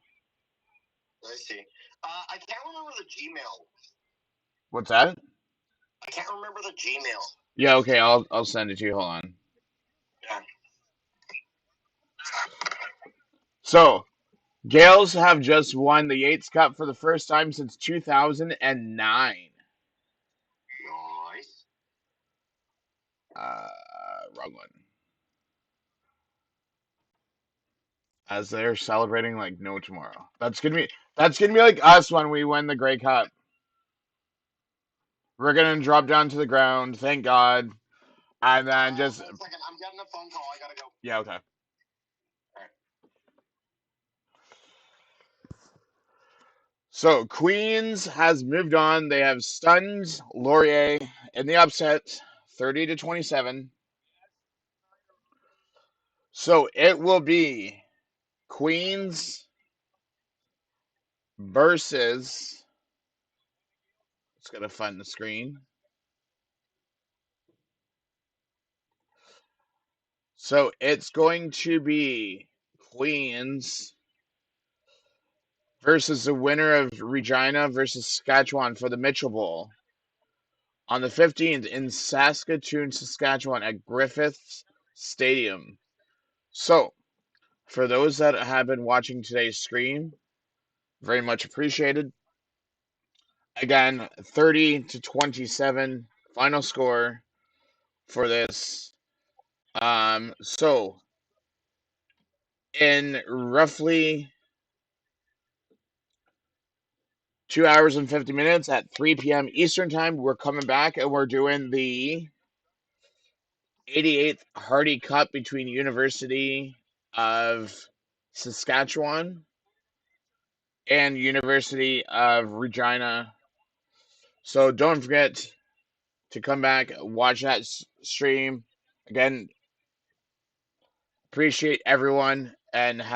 I see. I can't remember the Gmail. What's that? I can't remember the Gmail. Yeah, okay, I'll send it to you. Hold on. Yeah. So, Gales have just won the Yates Cup for the first time since 2009. Nice. Wrong one. As they're celebrating like no tomorrow. That's gonna be like us when we win the Grey Cup. We're gonna drop down to the ground, thank God, and then just. 1 second, I'm getting a phone call. I gotta go. Yeah, okay. So Queens has moved on. They have stunned Laurier in the upset, 30-27. So it will be Queens versus. It's gonna find the screen. So it's going to be Queens versus the winner of Regina versus Saskatchewan for the Mitchell Bowl on the 15th in Saskatoon, Saskatchewan at Griffiths Stadium. So, for those that have been watching today's stream, very much appreciated. Again, 30-27 final score for this. So in roughly 2 hours and 50 minutes at 3 p.m. Eastern Time, we're coming back and we're doing the 88th Hardy Cup between University of Saskatchewan and University of Regina. So don't forget to come back, watch that stream. Again, appreciate everyone and have